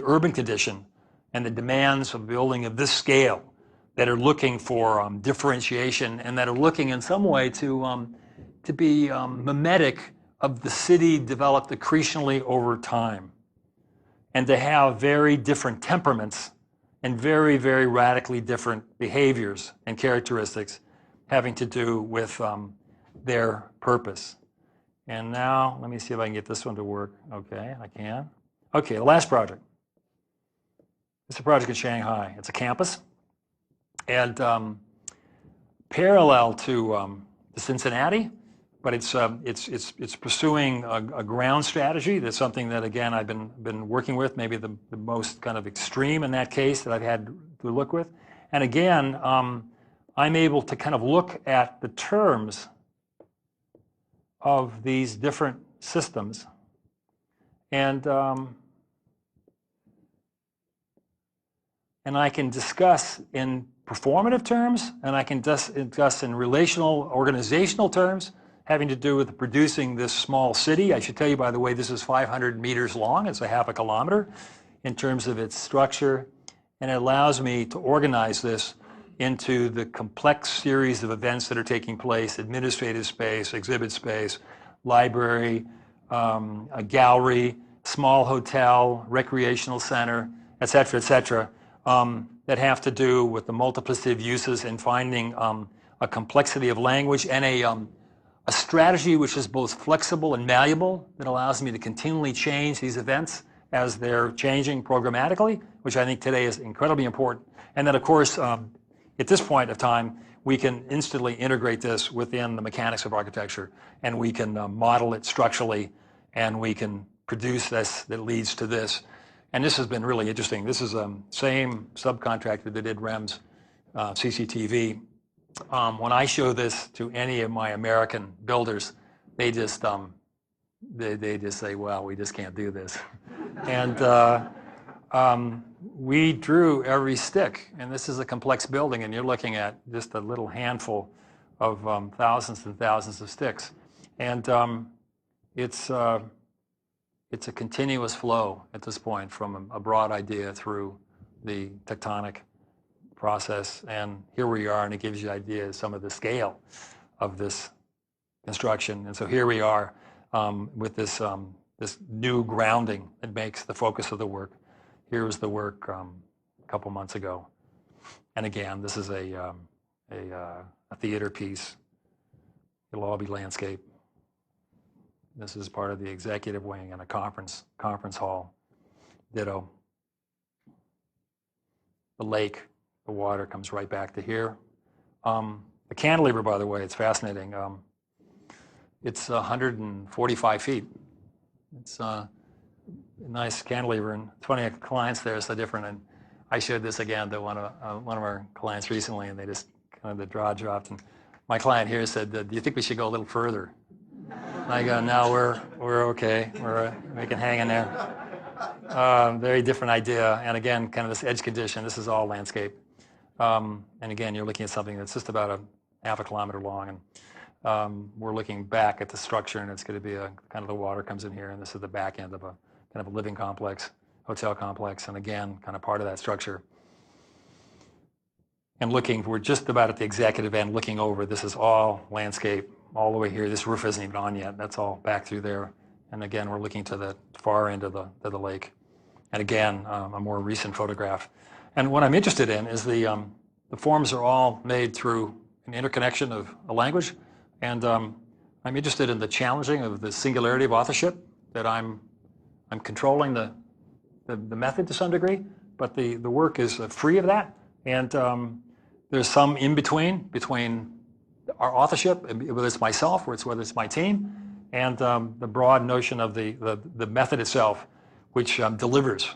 urban condition and the demands of building of this scale that are looking for differentiation and that are looking in some way to be mimetic of the city developed accretionally over time, and to have very different temperaments and very, very radically different behaviors and characteristics having to do with their purpose. And now, let me see if I can get this one to work. Okay, I can. Okay, the last project. It's a project in Shanghai. It's a campus. And parallel to Cincinnati, but it's pursuing a ground strategy. That's something that, again, I've been working with, maybe the most kind of extreme in that case that I've had to look with. And again, I'm able to kind of look at the terms of these different systems, and I can discuss in performative terms, and I can discuss in relational, organizational terms, having to do with producing this small city. I should tell you, by the way, this is 500 meters long. It's a half a kilometer in terms of its structure, and it allows me to organize this into the complex series of events that are taking place: administrative space, exhibit space, library, a gallery, small hotel, recreational center, et cetera, that have to do with the multiplicity of uses and finding a complexity of language and a strategy which is both flexible and malleable, that allows me to continually change these events as they're changing programmatically, which I think today is incredibly important. And then, of course, at this point of time, we can instantly integrate this within the mechanics of architecture, and we can model it structurally, and we can produce this that leads to this. And this has been really interesting. This is the same subcontractor that did REM's CCTV. When I show this to any of my American builders, they just say, well, we just can't do this. And we drew every stick, and this is a complex building, and you're looking at just a little handful of thousands and thousands of sticks. And it's a continuous flow at this point from a broad idea through the tectonic process. And here we are, and it gives you an idea of some of the scale of this construction. And so here we are with this new grounding that makes the focus of the work. Here was the work a couple months ago. And again, this is a a theater piece. It'll all be landscape. This is part of the executive wing and a conference hall. Ditto. The lake, the water comes right back to here. The cantilever, by the way, it's fascinating. It's 145 feet. It's a nice cantilever, and it's funny, clients there are so different. And I showed this again to one of our clients recently, and they just kind of the jaw dropped. And my client here said, "Do you think we should go a little further?" And I go, "No, we're okay. We can hang in there." Very different idea, and again, kind of this edge condition. This is all landscape, and again, you're looking at something that's just about a half a kilometer long, and we're looking back at the structure, and it's going to be a kind of the water comes in here, and this is the back end of a kind of a living complex, hotel complex, and again, kind of part of that structure. And we're just about at the executive end, looking over. This is all landscape, all the way here. This roof isn't even on yet. That's all back through there. And again, we're looking to the far end of the lake. And again, a more recent photograph. And what I'm interested in is the forms are all made through an interconnection of a language. And I'm interested in the challenging of the singularity of authorship, that I'm controlling the method to some degree, but the work is free of that. And there's some in between our authorship, whether it's myself or whether it's my team, and the broad notion of the method itself, which delivers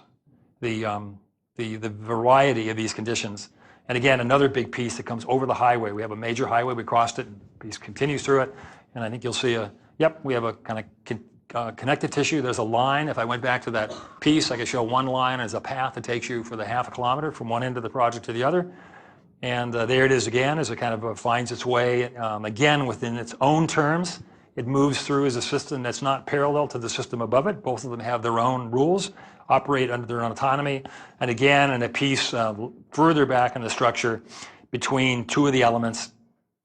the variety of these conditions. And again, another big piece that comes over the highway. We have a major highway. We crossed it, and the piece continues through it. And I think you'll see we have a kind of connective tissue. There's a line. If I went back to that piece, I could show one line as a path that takes you for the half a kilometer from one end of the project to the other. And there it is again, as it kind of finds its way, again, within its own terms. It moves through as a system that's not parallel to the system above it. Both of them have their own rules, operate under their own autonomy. And again, in a piece further back in the structure between two of the elements,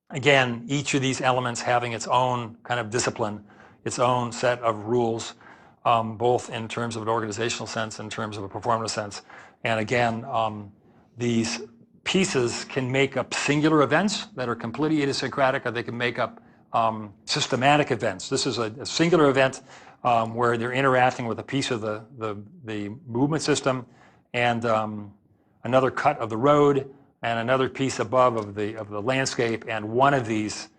again, each of these elements having its own kind of discipline, its own set of rules, both in terms of an organizational sense, in terms of a performance sense. And again, these pieces can make up singular events that are completely idiosyncratic, or they can make up systematic events. This is a singular event where they're interacting with a piece of the movement system, and another cut of the road, and another piece above of the landscape, and one of these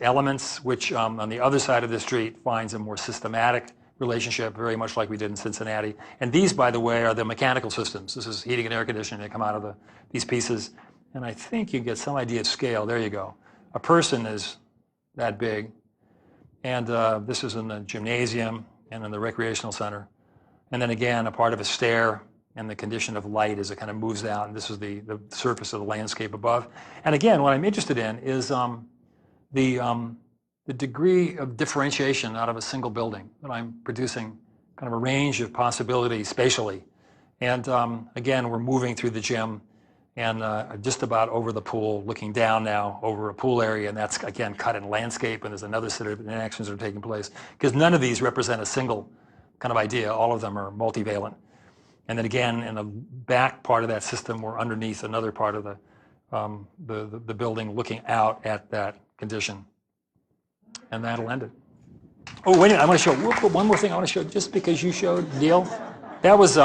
elements, which on the other side of the street finds a more systematic relationship, very much like we did in Cincinnati. And these, by the way, are the mechanical systems. This is heating and air conditioning. They come out of these pieces. And I think you get some idea of scale. There you go. A person is that big. And this is in the gymnasium and in the recreational center. And then again, a part of a stair and the condition of light as it kind of moves out. And this is the surface of the landscape above. And again, what I'm interested in is the degree of differentiation out of a single building, that I'm producing kind of a range of possibilities spatially. And again, we're moving through the gym and just about over the pool, looking down now over a pool area, and that's again cut in landscape, and there's another set of interactions that are taking place, because none of these represent a single kind of idea. All of them are multivalent. And then again, in the back part of that system, we're underneath another part of the building, looking out at that condition. And that'll end it. Oh, wait a minute, I want to show, one more thing I want to show, just because you showed, Neil. That was,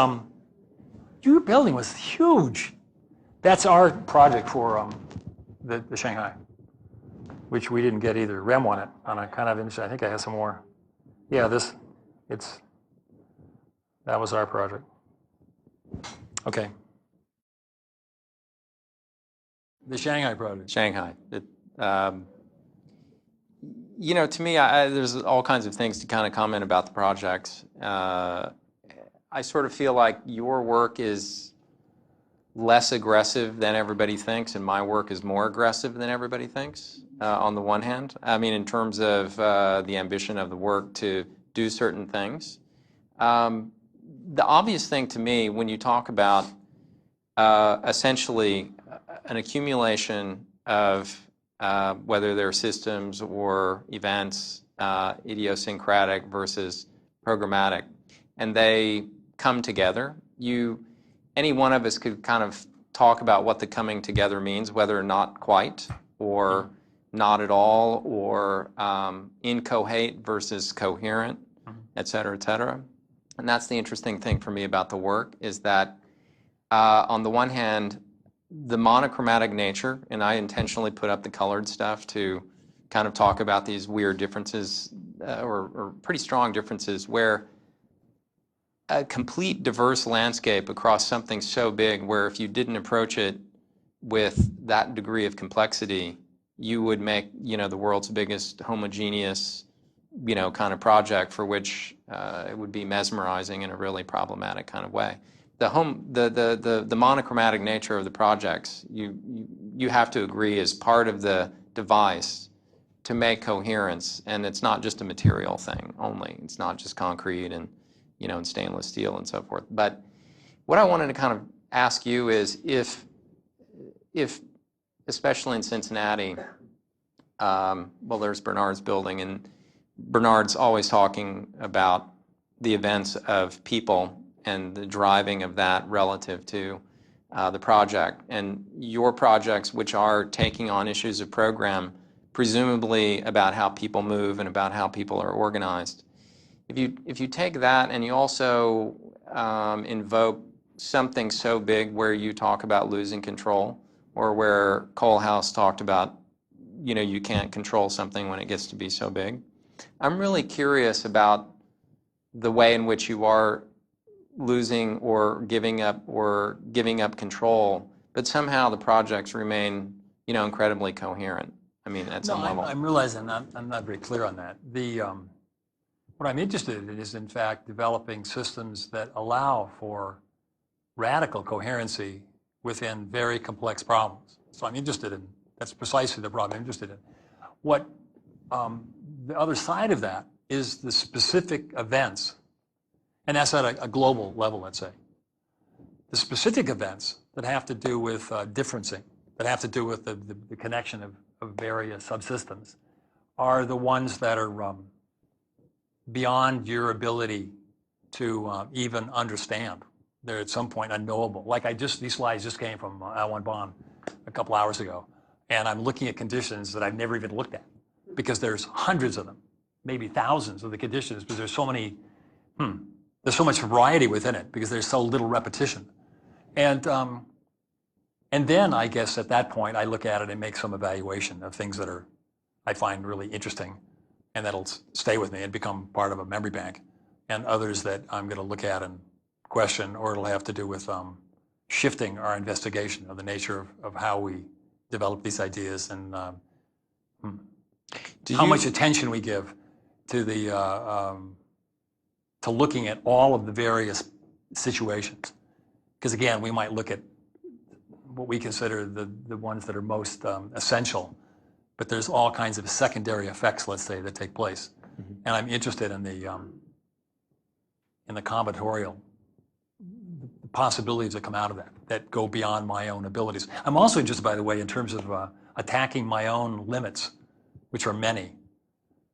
your building was huge. That's our project for the Shanghai, which we didn't get either. Rem won it on a kind of interesting, I think I have some more. Yeah, that was our project. Okay. The Shanghai project. Shanghai. You know, to me, there's all kinds of things to kind of comment about the project. I sort of feel like your work is less aggressive than everybody thinks, and my work is more aggressive than everybody thinks, on the one hand. I mean, in terms of the ambition of the work to do certain things. The obvious thing to me, when you talk about essentially an accumulation of whether they're systems or events, idiosyncratic versus programmatic, and they come together. Any one of us could kind of talk about what the coming together means, whether or not quite, or not at all, or incoherent versus coherent, et cetera, et cetera. And that's the interesting thing for me about the work, is that on the one hand, the monochromatic nature, and I intentionally put up the colored stuff to kind of talk about these weird differences, or pretty strong differences, where a complete diverse landscape across something so big, where if you didn't approach it with that degree of complexity, you would make, the world's biggest homogeneous, kind of project for which it would be mesmerizing in a really problematic kind of way. The monochromatic nature of the projects, you have to agree, is part of the device to make coherence, and it's not just a material thing only. It's not just concrete and and stainless steel and so forth. But what I wanted to kind of ask you is, if especially in Cincinnati, well, there's Bernard's building, and Bernard's always talking about the events of people and the driving of that relative to the project. And your projects, which are taking on issues of program, presumably about how people move and about how people are organized. If you take that and you also invoke something so big where you talk about losing control, or where Courthouse talked about, you can't control something when it gets to be so big, I'm really curious about the way in which you are losing or giving up control, but somehow the projects remain, incredibly coherent. I mean, at some level. I'm realizing I'm not very clear on that. What I'm interested in is, in fact, developing systems that allow for radical coherency within very complex problems. So I'm interested in, that's precisely the problem I'm interested in. What the other side of that is the specific events, and that's at a global level, let's say. The specific events that have to do with differencing, that have to do with the connection of various subsystems, are the ones that are beyond your ability to even understand. They're at some point unknowable. Like these slides just came from Al Bonn a couple hours ago, and I'm looking at conditions that I've never even looked at, because there's hundreds of them, maybe thousands of the conditions, but there's so many, there's so much variety within it because there's so little repetition. And then I guess at that point I look at it and make some evaluation of things that I find really interesting, and that'll stay with me and become part of a memory bank, and others that I'm going to look at and question, or it'll have to do with shifting our investigation of the nature of how we develop these ideas, and how much attention we give to to looking at all of the various situations. Because again, we might look at what we consider the ones that are most essential, but there's all kinds of secondary effects, let's say, that take place. Mm-hmm. And I'm interested in the combinatorial, the possibilities that come out of that go beyond my own abilities. I'm also interested, by the way, in terms of attacking my own limits, which are many,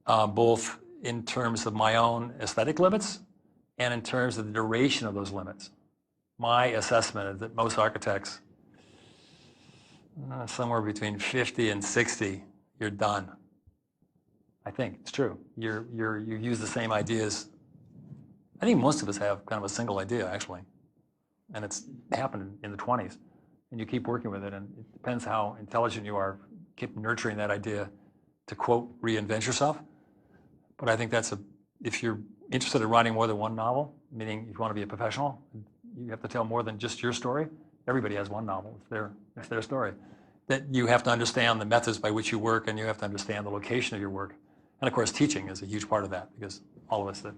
both in terms of my own aesthetic limits and in terms of the duration of those limits. My assessment is that most architects, somewhere between 50 and 60, you're done. I think it's true. You use the same ideas. I think most of us have kind of a single idea, actually, and it's happened in the 20s, and you keep working with it, and it depends how intelligent you are. Keep nurturing that idea to, quote, reinvent yourself. But I think if you're interested in writing more than one novel, meaning if you want to be a professional, you have to tell more than just your story. Everybody has one novel. It's their story. That you have to understand the methods by which you work, and you have to understand the location of your work. And of course, teaching is a huge part of that, because all of us, that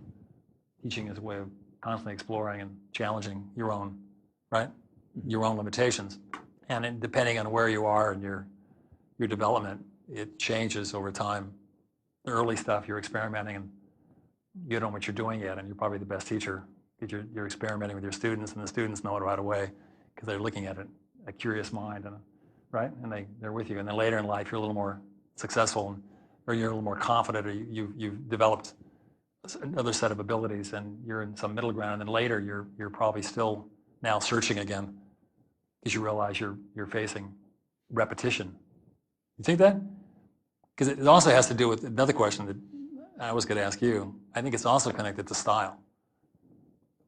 teaching is a way of constantly exploring and challenging your own, right? Your own limitations. And depending on where you are in your development, it changes over time. The early stuff, you're experimenting, and you don't know what you're doing yet, and you're probably the best teacher because you're experimenting with your students, and the students know it right away because they're looking at it, a curious mind, and right? And they're with you. And then later in life, you're a little more successful, or you're a little more confident, or you've developed another set of abilities, and you're in some middle ground. And then later, you're probably still now searching again because you realize you're facing repetition. You think that? Because it also has to do with another question that I was going to ask you. I think it's also connected to style.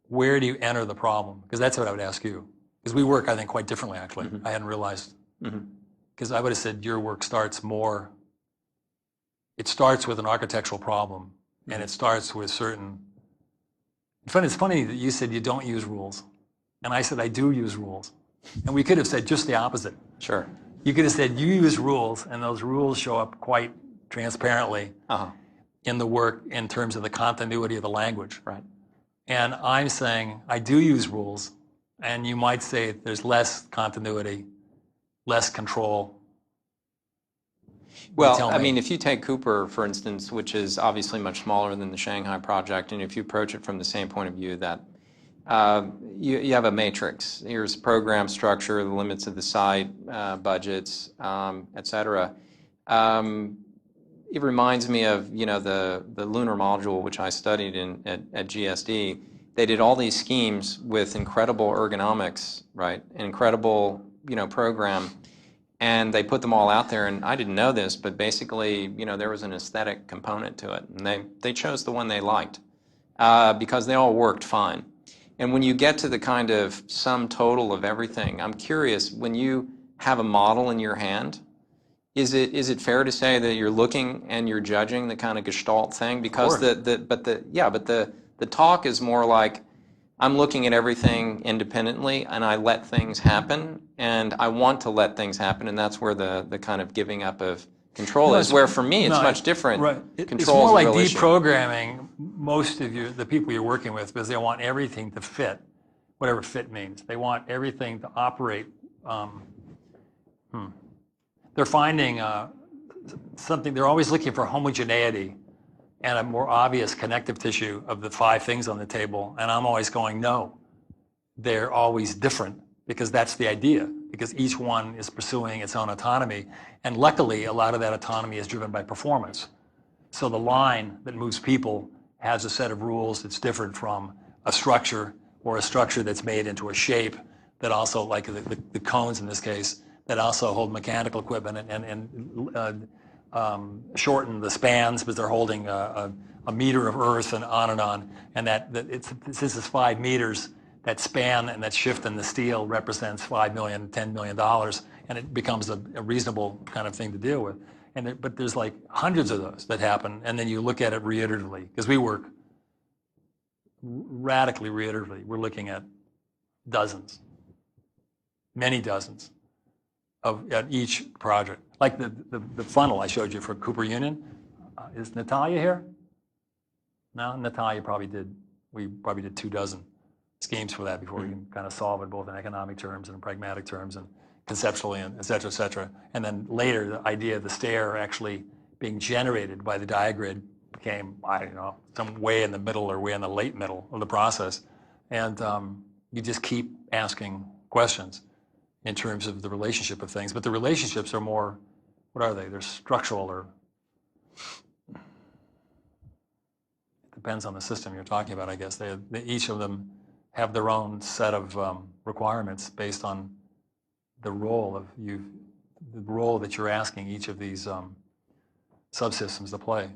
Where do you enter the problem? Because that's what I would ask you. Because we work, I think, quite differently, actually. I hadn't realized. Because I would have said your work starts more, it starts with an architectural problem, and it starts with certain, it's funny that you said you don't use rules, and I said I do use rules. And we could have said just the opposite. Sure. You could have said you use rules, and those rules show up quite transparently in the work in terms of the continuity of the language. Right. And I'm saying I do use rules, and you might say there's less continuity, less control. Well, I mean, if you take Cooper, for instance, which is obviously much smaller than the Shanghai project, and if you approach it from the same point of view that you have a matrix. Here's program structure, the limits of the site, budgets, et cetera. It reminds me of, the lunar module, which I studied at GSD. They did all these schemes with incredible ergonomics, right? An incredible, program. And they put them all out there, and I didn't know this, but basically, there was an aesthetic component to it. And they chose the one they liked because they all worked fine. And when you get to the kind of sum total of everything, I'm curious, when you have a model in your hand, is it fair to say that you're looking and you're judging the kind of gestalt thing? Because the talk is more like, I'm looking at everything independently, and I let things happen, and I want to let things happen, and that's where the kind of giving up of control is. Where for me, it's much different. Right. It's more like deprogramming most of the people you're working with, because they want everything to fit, whatever fit means. They want everything to operate. They're finding something. They're always looking for homogeneity and a more obvious connective tissue of the 5 things on the table. And I'm always going, no, they're always different, because that's the idea, because each one is pursuing its own autonomy. And luckily, a lot of that autonomy is driven by performance. So the line that moves people has a set of rules that's different from a structure, or a structure that's made into a shape that also, like the cones in this case, that also hold mechanical equipment and shorten the spans because they're holding a meter of earth and on. And this is 5 meters, that span and that shift in the steel represents $5 million, $10 million, and it becomes a reasonable kind of thing to deal with. But there's like hundreds of those that happen, and then you look at it reiteratively, because we work radically reiteratively. We're looking at dozens, many dozens at each project. Like the funnel I showed you for Cooper Union. Is Natalia here? No, Natalia we probably did 2 dozen schemes for that before we can kind of solve it both in economic terms and in pragmatic terms and conceptually, and et cetera, et cetera. And then later, the idea of the stair actually being generated by the diagrid became, I don't know, some way in the middle or way in the late middle of the process. And you just keep asking questions in terms of the relationship of things. But the relationships are more, what are they? They're structural, or it depends on the system you're talking about, I guess. Each of them have their own set of requirements based on the role that you're asking each of these subsystems to play.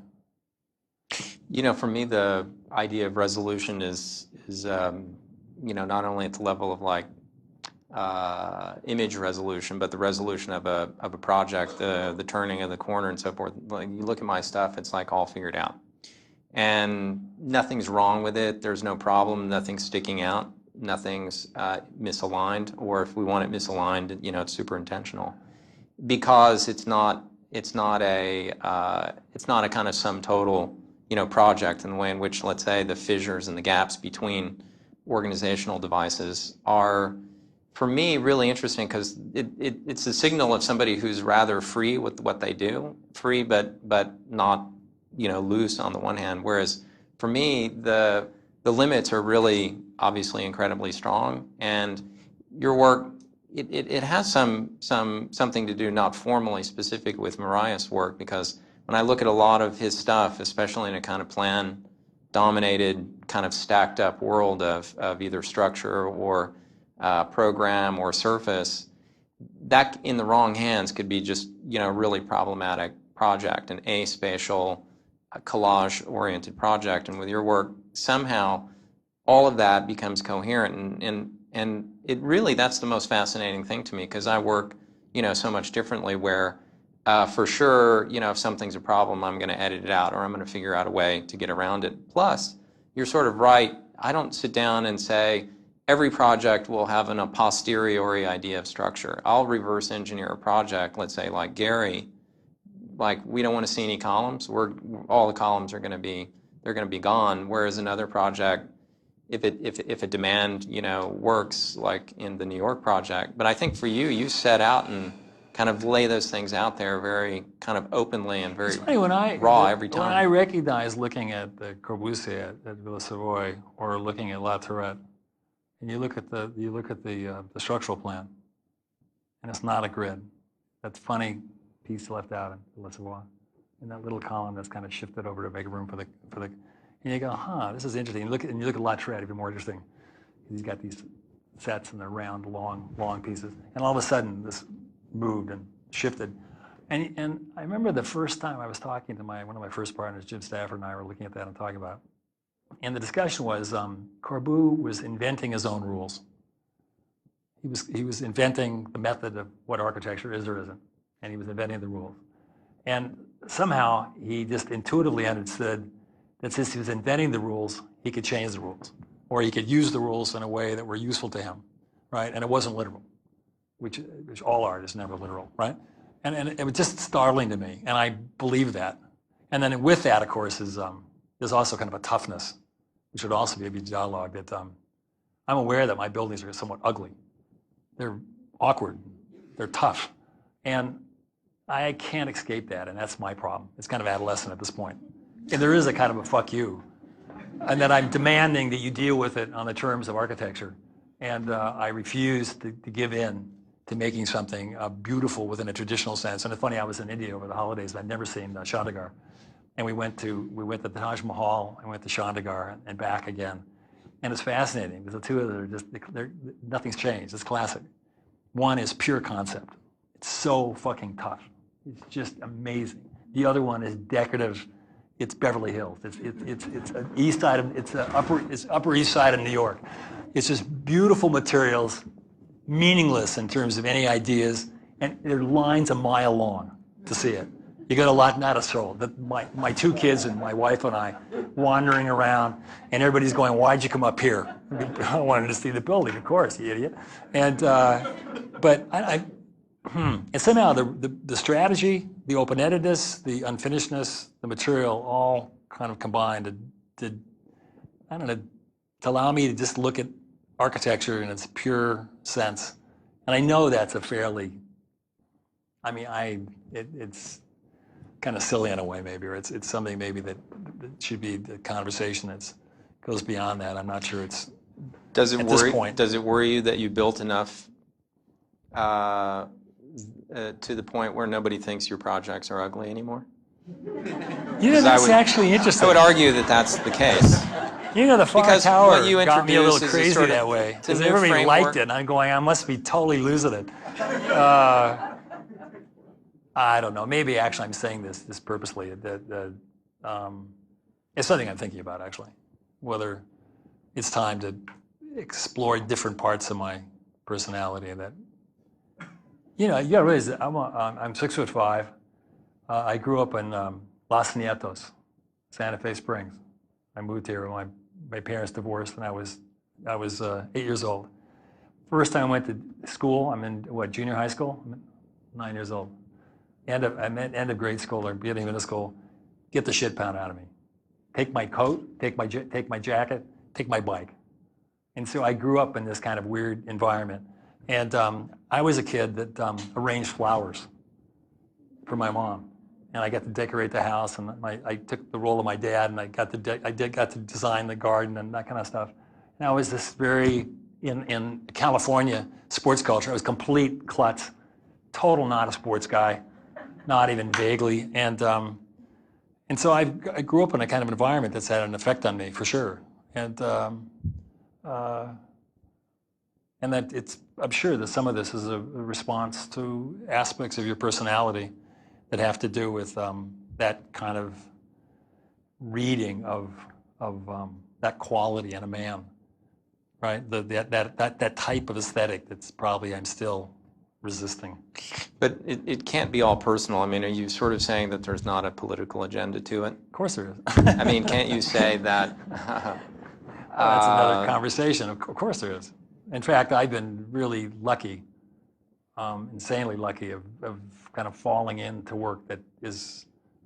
For me, the idea of resolution is not only at the level of like image resolution, but the resolution of a project, the turning of the corner and so forth. Like, you look at my stuff, it's like all figured out. And nothing's wrong with it. There's no problem. Nothing's sticking out. Nothing's misaligned. Or if we want it misaligned, it's super intentional, because it's not a kind of sum total project in the way in which, let's say, the fissures and the gaps between organizational devices are, for me, really interesting, because it's a signal of somebody who's rather free with what they do, free but not loose on the one hand. Whereas for me, the limits are really obviously incredibly strong, and your work it has something to do, not formally specific with Mariah's work, because when I look at a lot of his stuff, especially in a kind of plan-dominated, kind of stacked-up world of either structure or program or surface, that in the wrong hands could be just, you know, really problematic project, an aspatial, collage-oriented project. And with your work, somehow all of that becomes coherent. And it really, that's the most fascinating thing to me, because I work, you know, so much differently where for sure, you know, if something's a problem, I'm going to edit it out or I'm going to figure out a way to get around it. Plus, you're sort of right. I don't sit down and say every project will have a posteriori idea of structure. I'll reverse engineer a project, let's say like Gary, like we don't want to see any columns. All the columns are going to be, they're going to be gone. Whereas another project, if a demand, you know, works like in the New York project. But I think for you, you set out and kind of lay those things out there very kind of openly and very raw every time. When I recognize looking at the Corbusier at Villa Savoy or looking at La Tourette, and you look at the structural plan, and it's not a grid. That funny piece left out in Villa Savoy, and that little column that's kind of shifted over to make room for the. And you go, huh, this is interesting. You look at La Tourette, even more interesting. He's got these sets and they're round, long pieces, and all of a sudden this moved and shifted. And I remember the first time I was talking to one of my first partners, Jim Stafford, and I were looking at that and talking about it. And the discussion was Corbu was inventing his own rules. He was inventing the method of what architecture is or isn't, and he was inventing the rules. And somehow he just intuitively understood that since he was inventing the rules, he could change the rules, or he could use the rules in a way that were useful to him, right? And it wasn't literal. Which all art is never literal, right? And it was just startling to me, and I believe that. And then with that, of course, is there's also kind of a toughness, which would also be a dialogue that I'm aware that my buildings are somewhat ugly. They're awkward, they're tough, and I can't escape that, and that's my problem. It's kind of adolescent at this point. And there is a kind of a fuck you, and that I'm demanding that you deal with it on the terms of architecture, and I refuse to give in to making something beautiful within a traditional sense. And it's funny, I was in India over the holidays. I'd never seen Chandigarh, and we went to the Taj Mahal and went to Chandigarh and back again, and it's fascinating because the two of them are just nothing's changed. It's classic. One is pure concept. It's so fucking tough. It's just amazing. The other one is decorative. It's Beverly Hills. It's an east side of it's upper east side of New York. It's just beautiful materials. Meaningless in terms of any ideas, and there are lines a mile long to see it. You got a lot, not a soul. My two kids and my wife and I wandering around, and everybody's going, "Why'd you come up here?" I wanted to see the building, of course, you idiot. And but and somehow the strategy, the open-endedness, the unfinishedness, the material, all kind of combined to I don't know, to allow me to just look at architecture in its pure sense. And I know that's a fairly, I mean, it's kind of silly in a way maybe, or it's something maybe that should be the conversation that goes beyond that. I'm not sure it's, does it at worry, this point. Does it worry you that you built enough to the point where nobody thinks your projects are ugly anymore? You know, that's actually interesting. I would argue that that's the case. You know, the Far Tower got me a little is crazy sort of, that way. it's a Because new everybody framework. liked it, and I'm going, I must be totally losing it. I don't know. Maybe actually I'm saying this purposely. It's something I'm thinking about, actually. Whether it's time to explore different parts of my personality. That, you know, you got to realize that I'm 6'5". I grew up in Los Nietos, Santa Fe Springs. I moved here when my parents divorced, and I was 8 years old. First time I went to school, I'm in junior high school. I'm 9 years old. End of grade school or beginning of middle school. Get the shit pounded out of me. Take my coat, take my jacket, take my bike. And so I grew up in this kind of weird environment. And I was a kid that arranged flowers for my mom. And I got to decorate the house, and I took the role of my dad, and I got to design the garden and that kind of stuff. And I was this very, in California sports culture, I was complete klutz, total not a sports guy, not even vaguely. And so I grew up in a kind of environment that's had an effect on me, for sure. And And that I'm sure that some of this is a response to aspects of your personality that have to do with that kind of reading of that quality in a man, right? That type of aesthetic that's probably I'm still resisting. But it can't be all personal. I mean, are you sort of saying that there's not a political agenda to it? Of course there is. I mean, can't you say that? Oh, that's another conversation. Of course there is. In fact, I've been really lucky, insanely lucky, of kind of falling into work that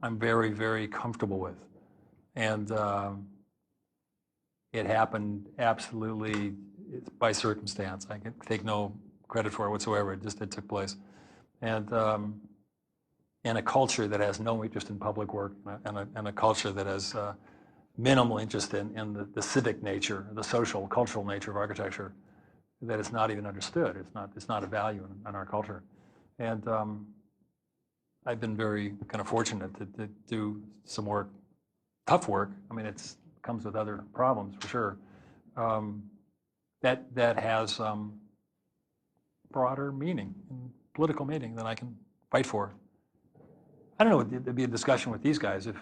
I'm very, very comfortable with. And it happened absolutely by circumstance. I can take no credit for it whatsoever. It took place. And in a culture that has no interest in public work, and a culture that has minimal interest in the civic nature, the social, cultural nature of architecture, that it's not even understood. It's not a value in our culture. And I've been very kind of fortunate to do some work, tough work. I mean, it comes with other problems for sure. That has broader meaning, political meaning that I can fight for. I don't know. There'd be a discussion with these guys if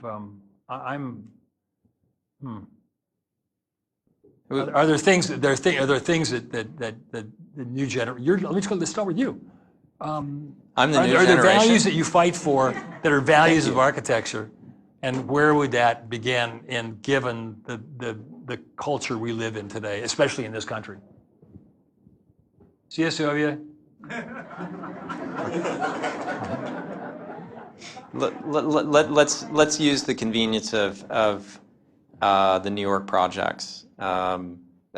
Are there things that the new generation? Let's start with you. I'm the new generation. Are there values that you fight for that are values of architecture, and where would that begin in given the culture we live in today, especially in this country? See you, Sylvia. Let's use the convenience of the New York projects. I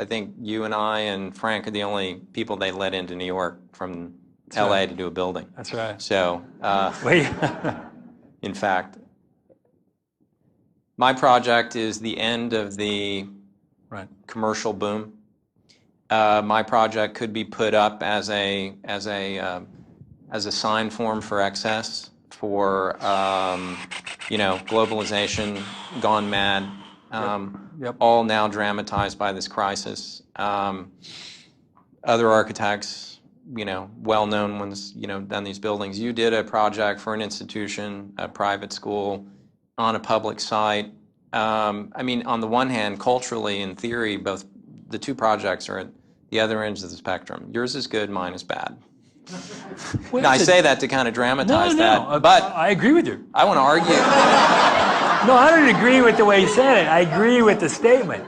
think you and I and Frank are the only people they let into New York from LA to do a building. That's right. So, wait. In fact, my project is the end of the commercial boom. My project could be put up as a sign form for excess, for globalization gone mad. Yep. All now dramatized by this crisis. Other architects, well-known ones, done these buildings. You did a project for an institution, a private school, on a public site. I mean, on the one hand, culturally, in theory, both the two projects are at the other ends of the spectrum. Yours is good, mine is bad. Now, I say that to kind of dramatize that, but I agree with you. I want to argue. No, I don't agree with the way you said it. I agree with the statement,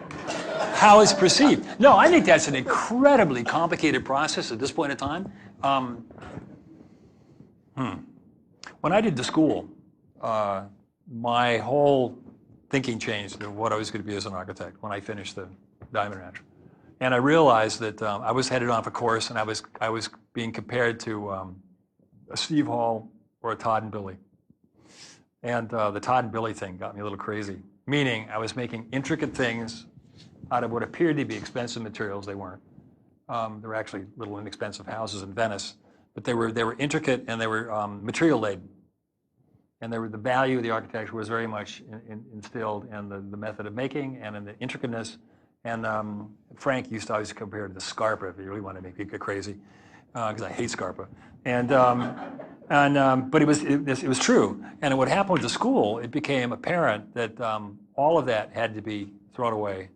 how it's perceived. No, I think that's an incredibly complicated process at this point in time. When I did the school, my whole thinking changed of what I was going to be as an architect when I finished the Diamond Ranch. And I realized that I was headed off a course, and I was being compared to a Steve Hall or a Todd and Billy. And the Todd and Billy thing got me a little crazy, meaning I was making intricate things out of what appeared to be expensive materials. They weren't. They were actually little inexpensive houses in Venice, but they were intricate, and they were material laden. And the value of the architecture was very much instilled in the method of making and in the intricateness. And Frank used to always compare it to the Scarpa, if you really want to make me get crazy, because I hate Scarpa. But it was true. And what happened with the school, it became apparent that all of that had to be thrown away,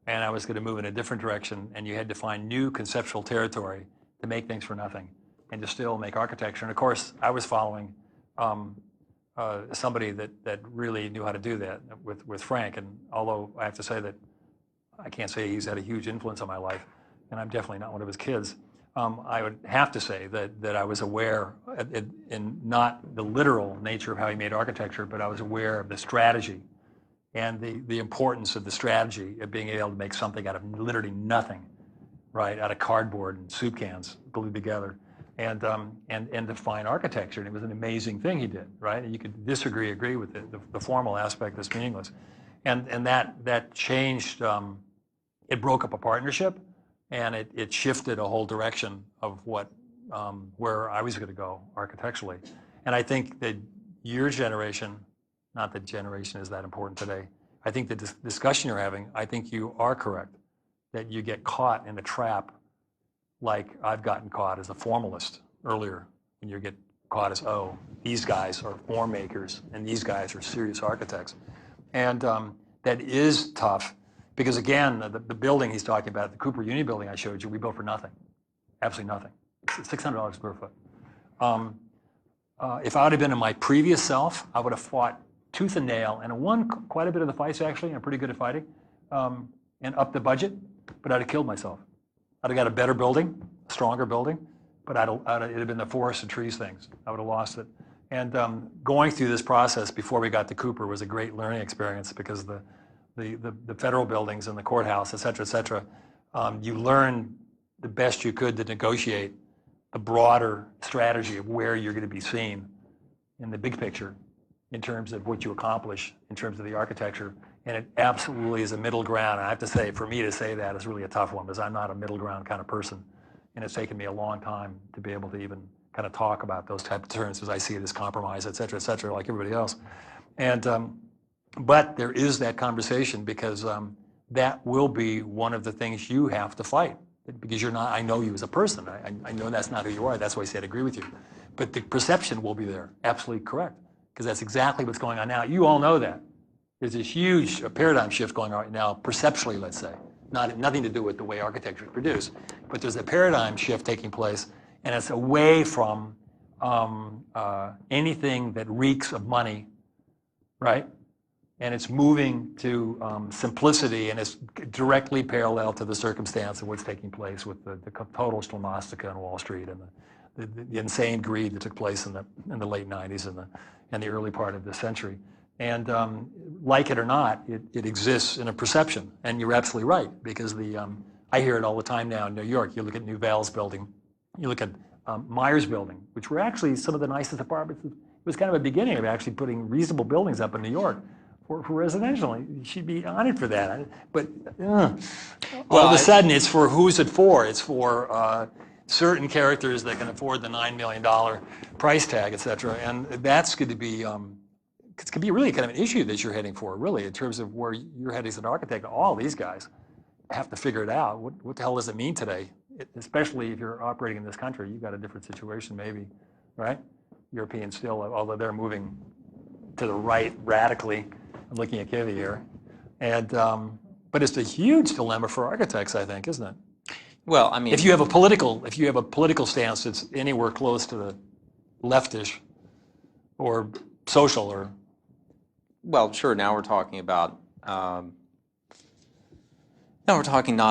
and I was going to move in a different direction, and you had to find new conceptual territory to make things for nothing and to still make architecture. And of course, I was following somebody that really knew how to do that with Frank. And although I have to say that I can't say he's had a huge influence on my life, and I'm definitely not one of his kids. I would have to say that I was aware, in not the literal nature of how he made architecture, but I was aware of the strategy and the importance of the strategy of being able to make something out of literally nothing, right, out of cardboard and soup cans glued together, and define architecture. And it was an amazing thing he did, right? And you could agree with the formal aspect that's meaningless, and that changed. It broke up a partnership, and it shifted a whole direction of where I was going to go architecturally. And I think that your generation, not that generation is that important today, I think the discussion you're having, I think you are correct, that you get caught in a trap like I've gotten caught as a formalist earlier, when you get caught as, oh, these guys are form makers and these guys are serious architects. And that is tough because, again, the building he's talking about, the Cooper Uni building I showed you, we built for nothing, absolutely nothing, $600 a square foot. If I would have been in my previous self, I would have fought tooth and nail and won quite a bit of the fights, actually. I'm pretty good at fighting, and upped the budget, but I'd have killed myself. I'd have got a better building, a stronger building, but it'd have been the forest and trees things. I would have lost it. And going through this process before we got to Cooper was a great learning experience because the federal buildings and the courthouse, et cetera, you learn the best you could to negotiate the broader strategy of where you're going to be seen in the big picture in terms of what you accomplish in terms of the architecture. And it absolutely is a middle ground. And I have to say, for me to say that is really a tough one because I'm not a middle ground kind of person. And it's taken me a long time to be able to even kind of talk about those type of terms because I see it as compromise, et cetera, like everybody else. And but there is that conversation because that will be one of the things you have to fight because you're not, I know you as a person. I know that's not who you are. That's why I said I agree with you. But the perception will be there. Absolutely correct. Because that's exactly what's going on now. You all know that. There's this huge paradigm shift going on right now, perceptually, let's say. Nothing to do with the way architecture is produced. But there's a paradigm shift taking place, and it's away from anything that reeks of money, right? And it's moving to simplicity, and it's directly parallel to the circumstance of what's taking place with the total schlemastica on Wall Street and the insane greed that took place in the late 90s and the early part of the century. And like it or not, it exists in a perception. And you're absolutely right, because I hear it all the time now in New York. You look at Nouvel's building, you look at Meyer's building, which were actually some of the nicest apartments. It was kind of a beginning of actually putting reasonable buildings up in New York for residential. You should be honored for that. But all of a sudden, it's for who's it for? It's for certain characters that can afford the $9 million price tag, et cetera. And that's going to be, it could be really kind of an issue that you're heading for, really, in terms of where you're heading as an architect. All these guys have to figure it out. What the hell does it mean today? Especially if you're operating in this country, you've got a different situation maybe, right? Europeans still, although they're moving to the right radically. I'm looking at Kivy here. And, but it's a huge dilemma for architects, I think, isn't it? Well, I mean, if you have a political stance that's anywhere close to the leftish or social or, well, sure. Now we're talking about not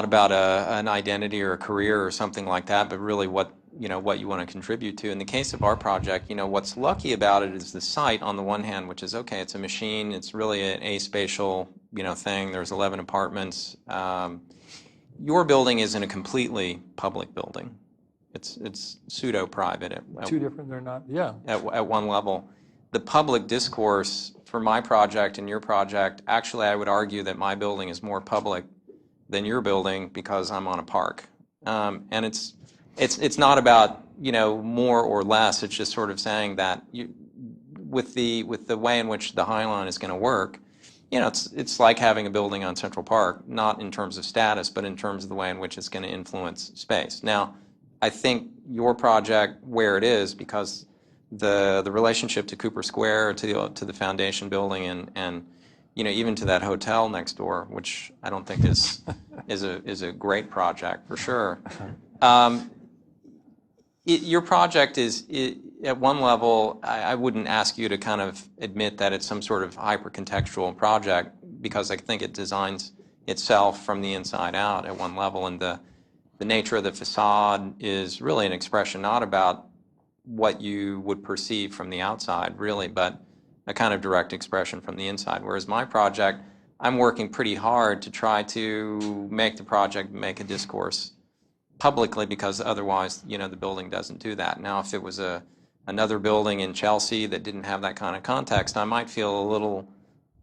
about an identity or a career or something like that, but really what you want to contribute to. In the case of our project, what's lucky about it is the site on the one hand, which is okay. It's a machine. It's really an aspatial thing. There's 11 apartments. Your building isn't a completely public building. It's pseudo-private. Two different, they're not, yeah. At one level. The public discourse for my project and your project, actually I would argue that my building is more public than your building because I'm on a park. And it's not about more or less. It's just sort of saying that with the way in which the High Line is going to work, it's like having a building on Central Park, not in terms of status, but in terms of the way in which it's going to influence space. Now, I think your project, where it is, because the relationship to Cooper Square, to the Foundation building, and even to that hotel next door, which I don't think is a great project for sure. Your project is at one level. I wouldn't ask you to kind of admit that it's some sort of hyper-contextual project because I think it designs itself from the inside out at one level, and the nature of the facade is really an expression not about what you would perceive from the outside, really, but a kind of direct expression from the inside. Whereas my project, I'm working pretty hard to try to make the project make a discourse publicly because otherwise, the building doesn't do that. Now, if it was another building in Chelsea that didn't have that kind of context, I might feel a little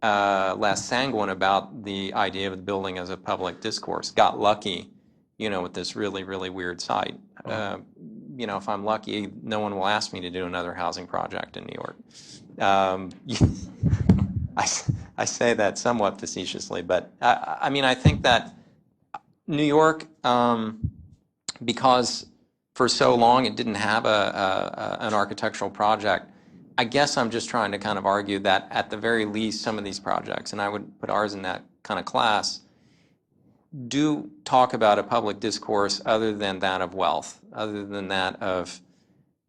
less sanguine about the idea of the building as a public discourse. Got lucky, with this really, really weird site. If I'm lucky, no one will ask me to do another housing project in New York. I say that somewhat facetiously, but I think that New York, because for so long it didn't have an architectural project. I guess I'm just trying to kind of argue that at the very least some of these projects, and I would put ours in that kind of class, do talk about a public discourse other than that of wealth, other than that of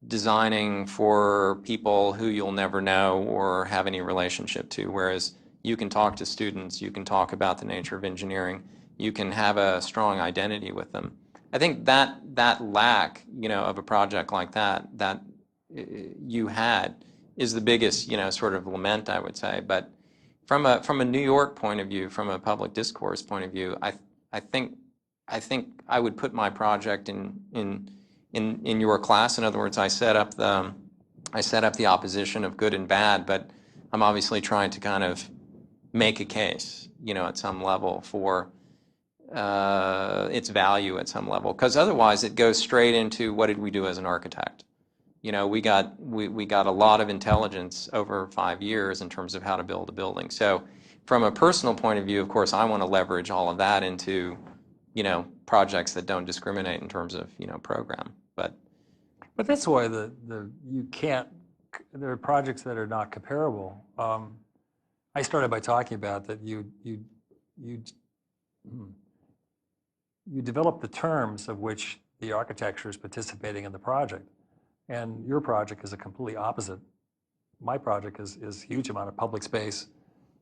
designing for people who you'll never know or have any relationship to, whereas you can talk to students, you can talk about the nature of engineering, you can have a strong identity with them. I think that lack, of a project like that you had is the biggest, sort of lament, I would say. But from a New York point of view, from a public discourse point of view, I think I would put my project in your class. In other words, I set up the opposition of good and bad, but I'm obviously trying to kind of make a case, at some level for its value at some level, because otherwise it goes straight into what did we do as an architect. We got a lot of intelligence over 5 years in terms of how to build a building. So from a personal point of view, of course, I want to leverage all of that into, projects that don't discriminate in terms of, program. But that's why you can't. There are projects that are not comparable. I started by talking about that you develop the terms of which the architecture is participating in the project. And your project is a completely opposite. My project is a huge amount of public space,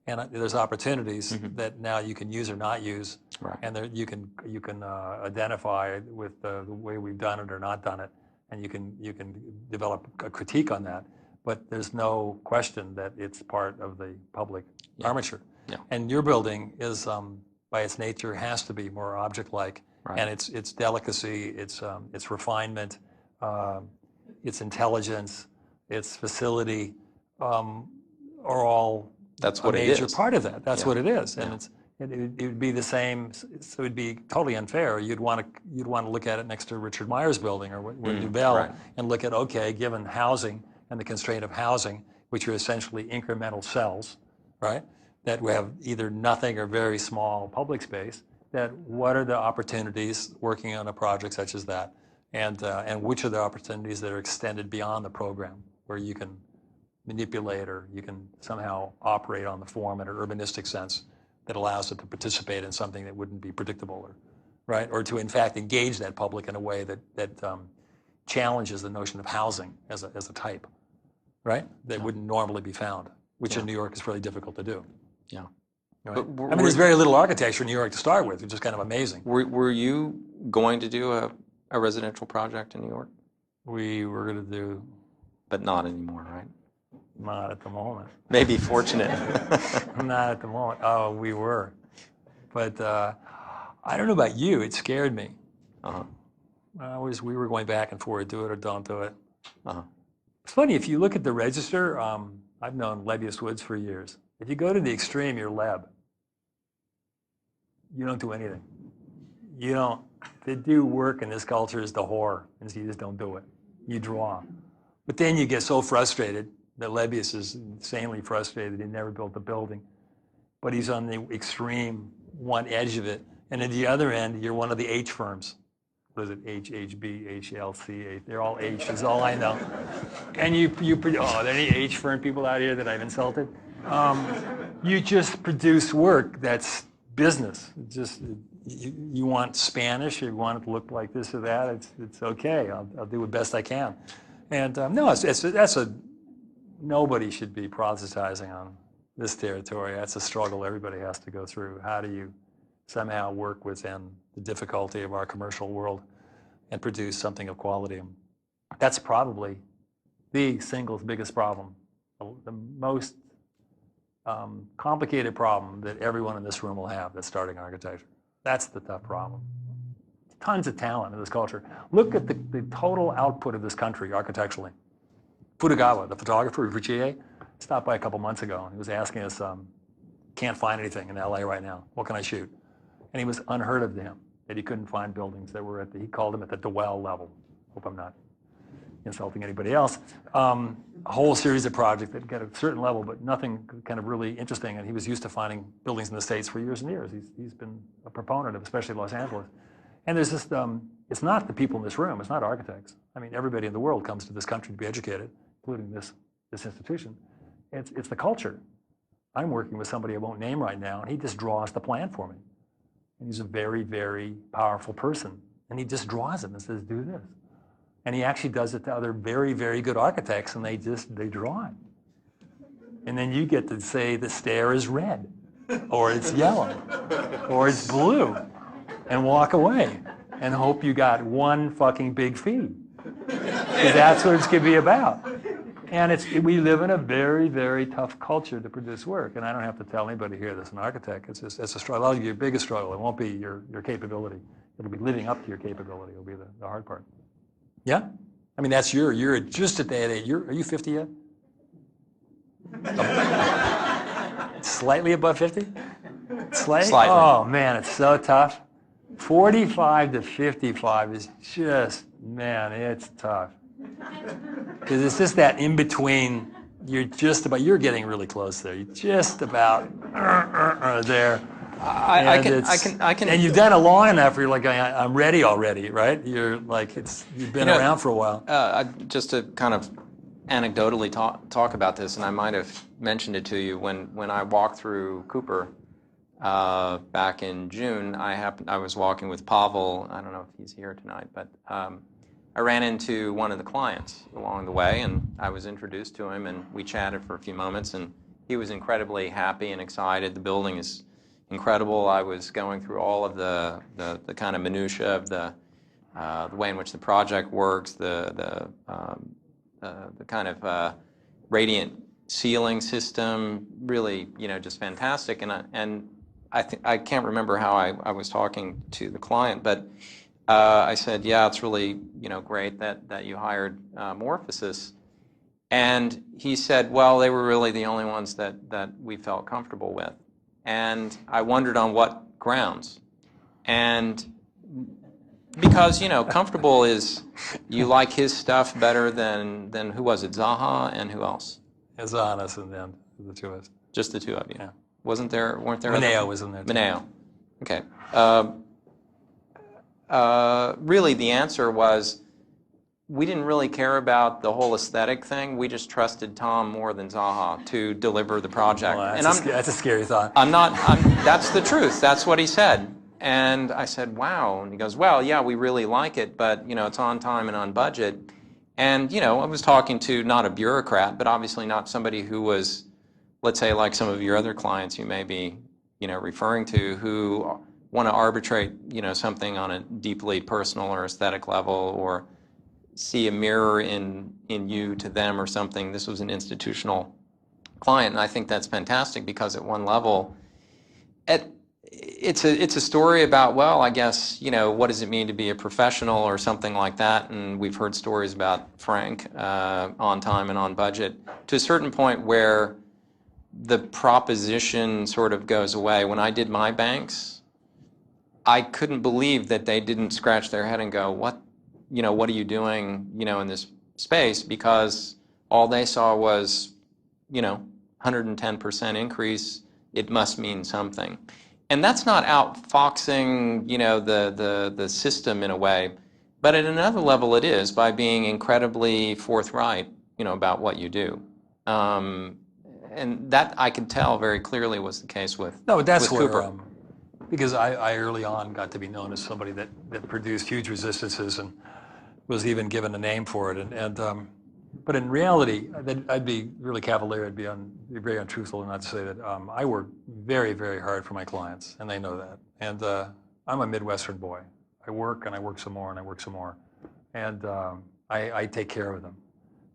and there's opportunities that now you can use or not use, right. And there, you can identify with the way we've done it or not done it, and you can develop a critique on that. But there's no question that it's part of the public armature. Yeah. And your building is, by its nature, has to be more object-like, right. And its delicacy, its refinement. Its intelligence, its facility, are all That's what a major it is. part of that. That's what it is, Yeah. and it would be the same. So it would be totally unfair. You'd want to look at it next to Richard Meyer's building or Dubell, right. and look at, okay, given housing and the constraint of housing, which are essentially incremental cells, right? That we have either nothing or very small public space. That what are the opportunities working on a project such as that? And which are the opportunities that are extended beyond the program, where you can manipulate or you can somehow operate on the form in an urbanistic sense that allows it to participate in something that wouldn't be predictable, or to in fact engage that public in a way that challenges the notion of housing as a type, right? That wouldn't normally be found, which in New York is really difficult to do. Yeah. Right? I mean, there's very little architecture in New York to start with, which is kind of amazing. Were you going to do a residential project in New York? We were going to do. But not anymore, right? Not at the moment. Maybe fortunate. Not at the moment. Oh, we were. But I don't know about you. It scared me. We were going back and forth, do it or don't do it. It's funny, if you look at the register, I've known Lebbeus Woods for years. If you go to the extreme, you're Leb. You don't do anything. You don't. To do work in this culture is the whore, and so you just don't do it. You draw. But then you get so frustrated that Lebbeus is insanely frustrated. He never built a building. But he's on the extreme one edge of it. And at the other end, you're one of the H firms. What is it? HHB, HLC, they're all H, is all I know. And there are any H firm people out here that I've insulted? You just produce work that's business. You want Spanish, you want it to look like this or that, it's okay. I'll do the best I can. And no, nobody should be proselytizing on this territory. That's a struggle everybody has to go through. How do you somehow work within the difficulty of our commercial world and produce something of quality? That's probably the single biggest problem, the most complicated problem that everyone in this room will have that's starting architecture. That's the tough problem. Tons of talent in this culture. Look at the total output of this country architecturally. Furugawa, the photographer, Fuchie, stopped by a couple months ago, and he was asking us, can't find anything in LA right now. What can I shoot? And he was unheard of to him that he couldn't find buildings that were he called them at the dwell level. Hope I'm not insulting anybody else. A whole series of projects that get a certain level, but nothing kind of really interesting. And he was used to finding buildings in the States for years and years. He's been a proponent of, especially Los Angeles. And there's this, it's not the people in this room, it's not architects. I mean, everybody in the world comes to this country to be educated, including this institution. It's the culture. I'm working with somebody I won't name right now, and he just draws the plan for me. And he's a very, very powerful person. And he just draws it and says, do this. And he actually does it to other very, very good architects, and they draw it. And then you get to say the stair is red, or it's yellow, or it's blue, and walk away and hope you got one fucking big fee. Because that's what it's going to be about. And we live in a very, very tough culture to produce work. And I don't have to tell anybody here that's an architect. It's a struggle. That'll be your biggest struggle. It won't be your capability. It'll be living up to your capability. It'll be the hard part. Yeah? I mean, that's you're just at that age. Are you 50 yet? Slightly above 50? Slightly? Oh, man, it's so tough. 45 to 55 is just, man, it's tough. Because it's just that in between, you're getting really close there. You're just about there. I can. And you've done it long enough where you're like, I'm ready already, right? You're like, you've been around for a while. Just to kind of anecdotally talk about this, and I might have mentioned it to you when I walked through Cooper back in June. I was walking with Pavel. I don't know if he's here tonight, but I ran into one of the clients along the way, and I was introduced to him, and we chatted for a few moments, and he was incredibly happy and excited. The building is incredible. I was going through all of the kind of minutia of the way in which the project works, the kind of radiant ceiling system, really, just fantastic. And I can't remember how I was talking to the client, but I said, yeah, it's really, great that you hired Morphosis. And he said, well, they were really the only ones that we felt comfortable with. And I wondered on what grounds. And because, comfortable is, you like his stuff better than who was it, Zaha and who else? Zaha and us and then the two of us. Just the two of you? Yeah. Weren't there Mineo was in there too. Mineo. Okay. Really, the answer was, we didn't really care about the whole aesthetic thing. We just trusted Thom more than Zaha to deliver the project. Well, that's a scary thought. That's the truth. That's what he said. And I said, wow. And he goes, well, yeah, we really like it, but it's on time and on budget. And I was talking to not a bureaucrat, but obviously not somebody who was, let's say, like some of your other clients you may be, referring to, who want to arbitrate, something on a deeply personal or aesthetic level, or see a mirror in you to them or something. This was an institutional client, and I think that's fantastic because at one level, it's a story about, well, I guess, what does it mean to be a professional or something like that, and we've heard stories about Frank on time and on budget to a certain point where the proposition sort of goes away. When I did my banks, I couldn't believe that they didn't scratch their head and go, what are you doing, in this space? Because all they saw was, 110% increase. It must mean something. And that's not outfoxing, the system in a way. But at another level it is, by being incredibly forthright, about what you do. And that I could tell very clearly was the case with Cooper. Because I early on got to be known as somebody that produced huge resistances and was even given a name for it. But in reality, I'd be really cavalier. I'd be very untruthful not to say that I work very, very hard for my clients, and they know that. And I'm a Midwestern boy. I work and I work some more and I work some more. And I take care of them.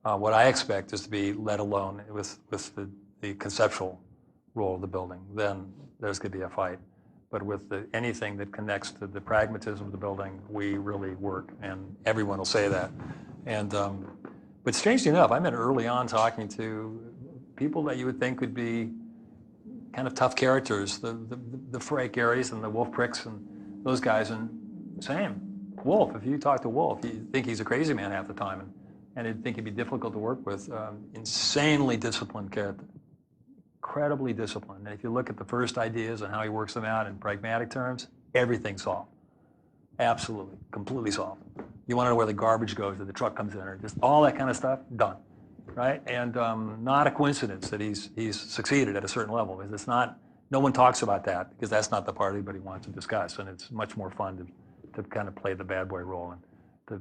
What I expect is to be let alone with the conceptual role of the building. Then there's going to be a fight. But with anything that connects to the pragmatism of the building, we really work, and everyone will say that. And but strangely enough, I met early on talking to people that you would think would be kind of tough characters, the Frank Garys and the Wolf Pricks and those guys, and same. Wolf, if you talk to Wolf, you think he's a crazy man half the time, and you'd think he'd be difficult to work with. Insanely disciplined character. Incredibly disciplined. And if you look at the first ideas and how he works them out in pragmatic terms, everything's solved. Absolutely, completely solved. You want to know where the garbage goes, or the truck comes in, or just all that kind of stuff, done, right? And not a coincidence that he's succeeded at a certain level, because it's not, no one talks about that, because that's not the part everybody wants to discuss, and it's much more fun to kind of play the bad boy role, and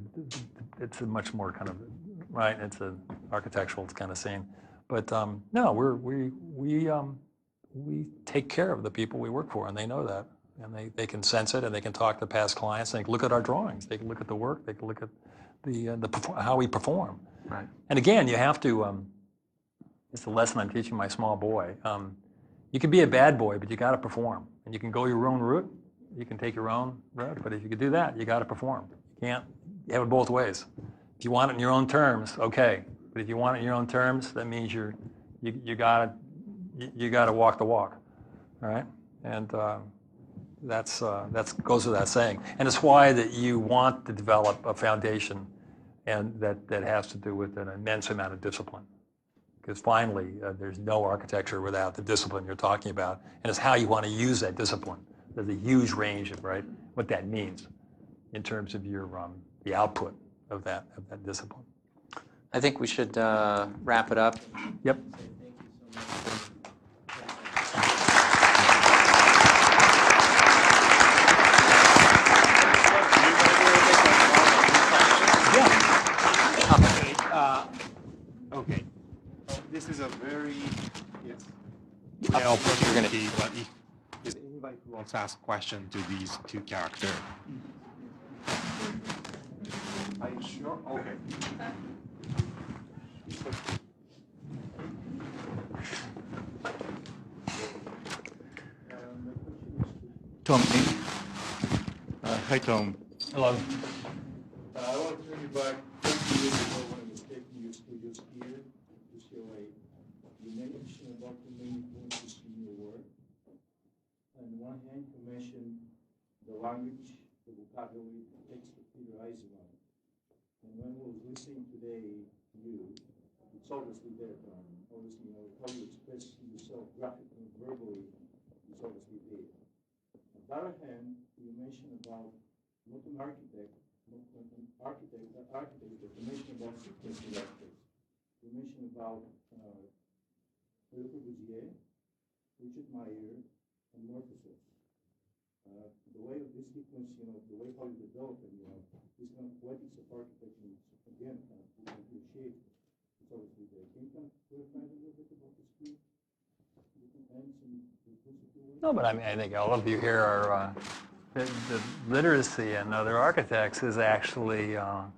it's a much more kind of, right, it's an architectural kind of scene. But no, we take care of the people we work for, and they know that. And they can sense it, and they can talk to past clients. They can look at our drawings. They can look at the work. They can look at how we perform. Right. And again, you have to. It's the lesson I'm teaching my small boy. You can be a bad boy, but you got to perform. And you can go your own route. You can take your own route. But if you could do that, you got to perform. You can't have it both ways. If you want it in your own terms, okay. But if you want it in your own terms, that means you got to walk the walk. All right. And that goes without saying, and it's why that you want to develop a foundation, and that has to do with an immense amount of discipline, because finally there's no architecture without the discipline you're talking about, and it's how you want to use that discipline. There's a huge range of what that means in terms of your the output of that discipline. I think we should wrap it up. Yep. Okay. This is a very, yes. You're gonna- But if anybody who wants to ask a question to these two characters. Are you sure? Okay. Thom Mayne. Hi, Thom. Hello. I want to turn you back 20 years ago when I was taking your studios here at UCLA. You mentioned about the main influences in your work. On one hand, you mentioned the language, the vocabulary, the text of Peter Eisenman. And when I was listening today to you, it's obviously there, Thom. Obviously, how you express yourself graphically and verbally is obviously there. On the other hand, you mentioned about not an architect, but you mentioned about sequencing architects. You mentioned about Le Corbusier, Richard Meyer, and Morphosis. The way of this sequence, the way how you develop it, this kind of poetics of architecture, again, you can appreciate it's obviously there. Can you kind of clarify a little bit about this two different ends and the principle? No, but I mean, I think all of you here are, the literacy in other architects is actually a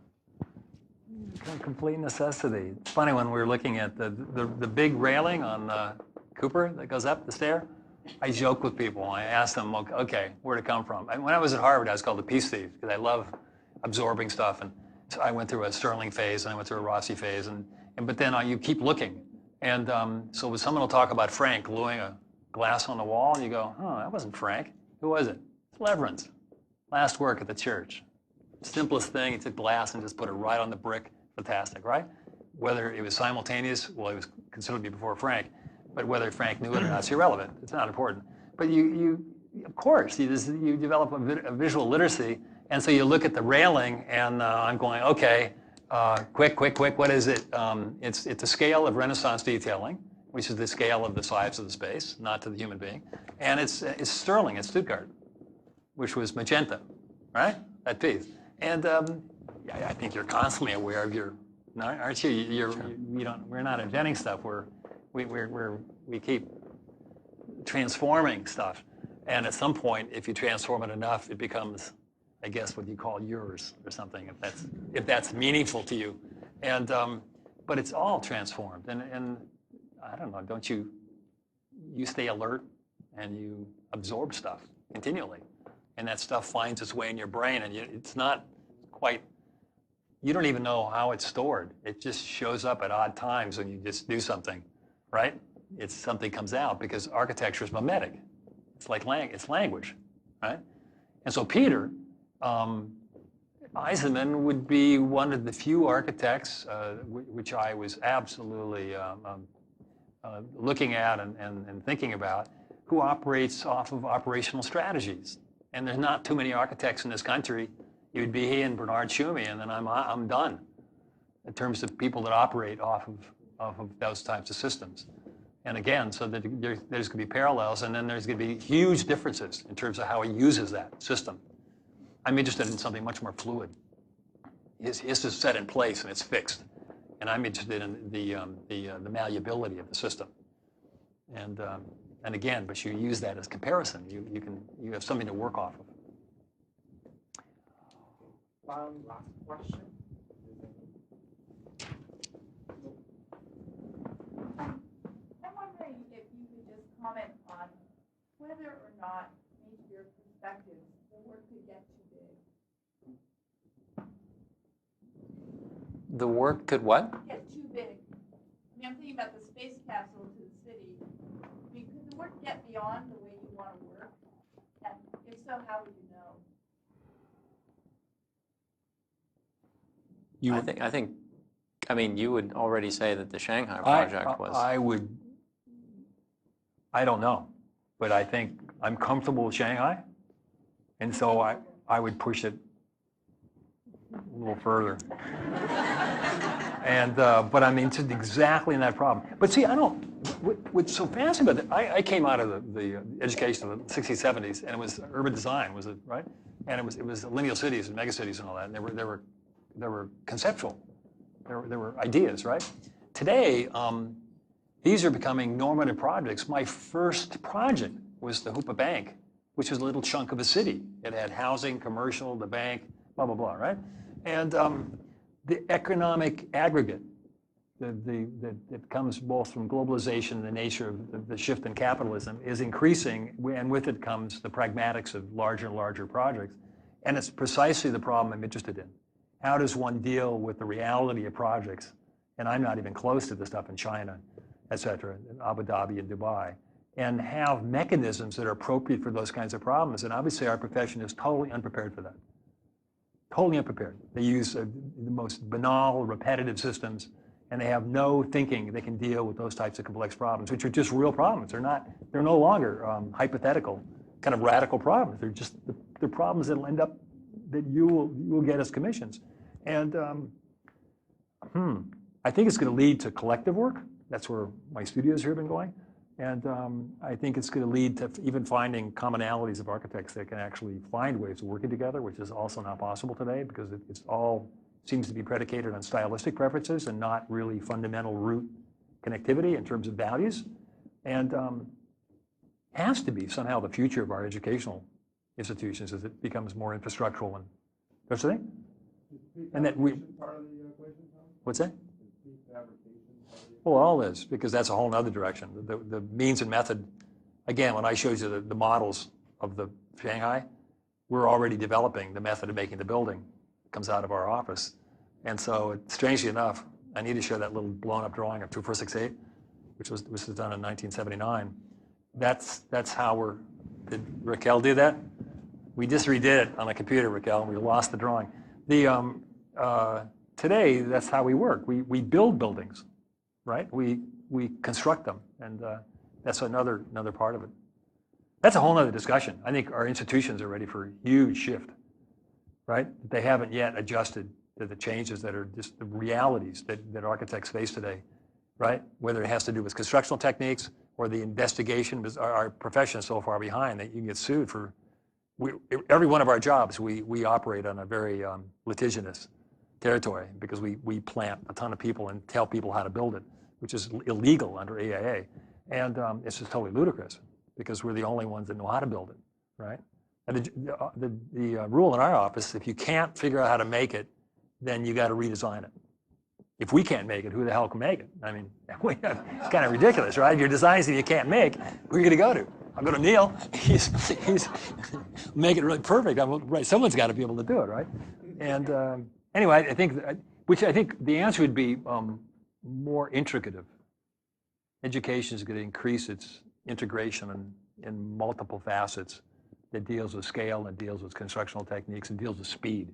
complete necessity. It's funny, when we were looking at the big railing on Cooper that goes up the stair, I joke with people. I ask them, okay, where'd it come from? When I was at Harvard, I was called the peace thief, because I love absorbing stuff. And so I went through a Stirling phase, and I went through a Rossi phase, but then you keep looking. And so someone will talk about Frank gluing a glass on the wall, and you go, oh, that wasn't Frank. Who was it? It's Leveren's last work at the church. Simplest thing, he took glass and just put it right on the brick. Fantastic, right? Whether it was simultaneous, well, it was considerably before Frank, but whether Frank knew it or not is irrelevant. It's not important. But you of course, you develop a visual literacy, and so you look at the railing, and I'm going, okay, quick, what is it? It's a scale of Renaissance detailing, which is the scale of the size of the space, not to the human being, and it's Stirling at Stuttgart, which was magenta, right? That piece. And I think you're constantly aware of aren't you? We're not inventing stuff. We keep transforming stuff, and at some point, if you transform it enough, it becomes, I guess, what you call yours or something, if that's meaningful to you. And but it's all transformed, and I don't know. Don't you stay alert and you absorb stuff continually, and that stuff finds its way in your brain, and it's not quite. You don't even know how it's stored. It just shows up at odd times when you just do something, right? Something comes out, because architecture is mimetic. It's like it's language, right? And so Peter Eisenman would be one of the few architects which I was absolutely looking at and thinking about, who operates off of operational strategies. And there's not too many architects in this country. It would be he and Bernard Schumi, and then I'm done in terms of people that operate off of those types of systems. And again, so that there's going to be parallels, and then there's going to be huge differences in terms of how he uses that system. I'm interested in something much more fluid. His is set in place and it's fixed, and I'm interested in the malleability of the system. And again, but you use that as comparison. You have something to work off of. One last question. I'm wondering if you could just comment on whether or not, maybe your perspective, the work could get too big. The work could what? Get too big. I mean, I'm thinking about the space capsule to the city. I mean, could the work get beyond the way you want to work? And if so, how would you know? I mean, you would already say that the Shanghai project was. I don't know, but I think I'm comfortable with Shanghai, and so I would push it a little further. And but I'm interested exactly in that problem. But see, I don't. What's so fascinating about that? I came out of the education of the 60s, 70s, and it was urban design, was it right? And it was lineal cities and megacities and all that. And they were conceptual. There were ideas, right? Today, these are becoming normative projects. My first project was the Hoopa Bank, which was a little chunk of a city. It had housing, commercial, the bank, blah, blah, blah, right? And the economic aggregate that comes both from globalization and the nature of the shift in capitalism is increasing, and with it comes the pragmatics of larger and larger projects. And it's precisely the problem I'm interested in. How does one deal with the reality of projects? And I'm not even close to the stuff in China, et cetera, in Abu Dhabi and Dubai, and have mechanisms that are appropriate for those kinds of problems. And I would say our profession is totally unprepared for that. Totally unprepared. They use the most banal, repetitive systems, and they have no thinking they can deal with those types of complex problems, which are just real problems. They're no longer hypothetical, kind of radical problems. They're just the problems that'll end up that you will get as commissions. And I think it's going to lead to collective work. That's where my studios here have been going. And I think it's going to lead to even finding commonalities of architects that can actually find ways of working together, which is also not possible today because it's all seems to be predicated on stylistic preferences and not really fundamental root connectivity in terms of values. And has to be somehow the future of our educational institutions as it becomes more infrastructural and that's the thing. And that we. Part of the equation, Tom? What's that? Prefabrication part of the Well, all is, because that's a whole other direction. The means and method, again, when I showed you the models of the Shanghai, we're already developing the method of making the building. It comes out of our office. And so, strangely enough, I need to show that little blown up drawing of 2468, which was done in 1979. That's how did Raquel do that? We just redid it on a computer, Raquel, and we lost the drawing. Today, that's how we work. We build buildings, right? We construct them, and that's another part of it. That's a whole other discussion. I think our institutions are ready for a huge shift, right? They haven't yet adjusted to the changes that are just the realities that architects face today, right? Whether it has to do with constructional techniques or the investigation, because our profession is so far behind that you can get sued for. Every one of our jobs, we operate on a very litigious territory because we plant a ton of people and tell people how to build it, which is illegal under AIA. And it's just totally ludicrous because we're the only ones that know how to build it, right? And the rule in our office, if you can't figure out how to make it, then you got to redesign it. If we can't make it, who the hell can make it? I mean, it's kind of ridiculous, right? If you're designing something you can't make, who are you going to go to? I'll go to Neil. He's make it really perfect. Right, someone's got to be able to do it, right? And anyway, I think the answer would be more integrative. Education is going to increase its integration in multiple facets that deals with scale and deals with constructional techniques and deals with speed,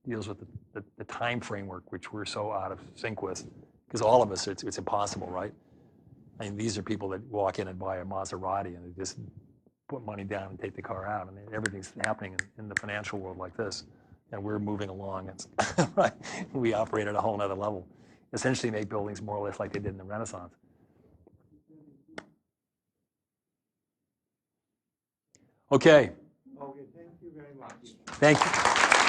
deals with the time framework, which we're so out of sync with. Because all of us, it's impossible, right? I mean, these are people that walk in and buy a Maserati and put money down and take the car out. I mean, everything's happening in the financial world like this, and we're moving along. It's right. We operate at a whole nother level. Essentially make buildings more or less like they did in the Renaissance. Okay. Okay, thank you very much. Thank you.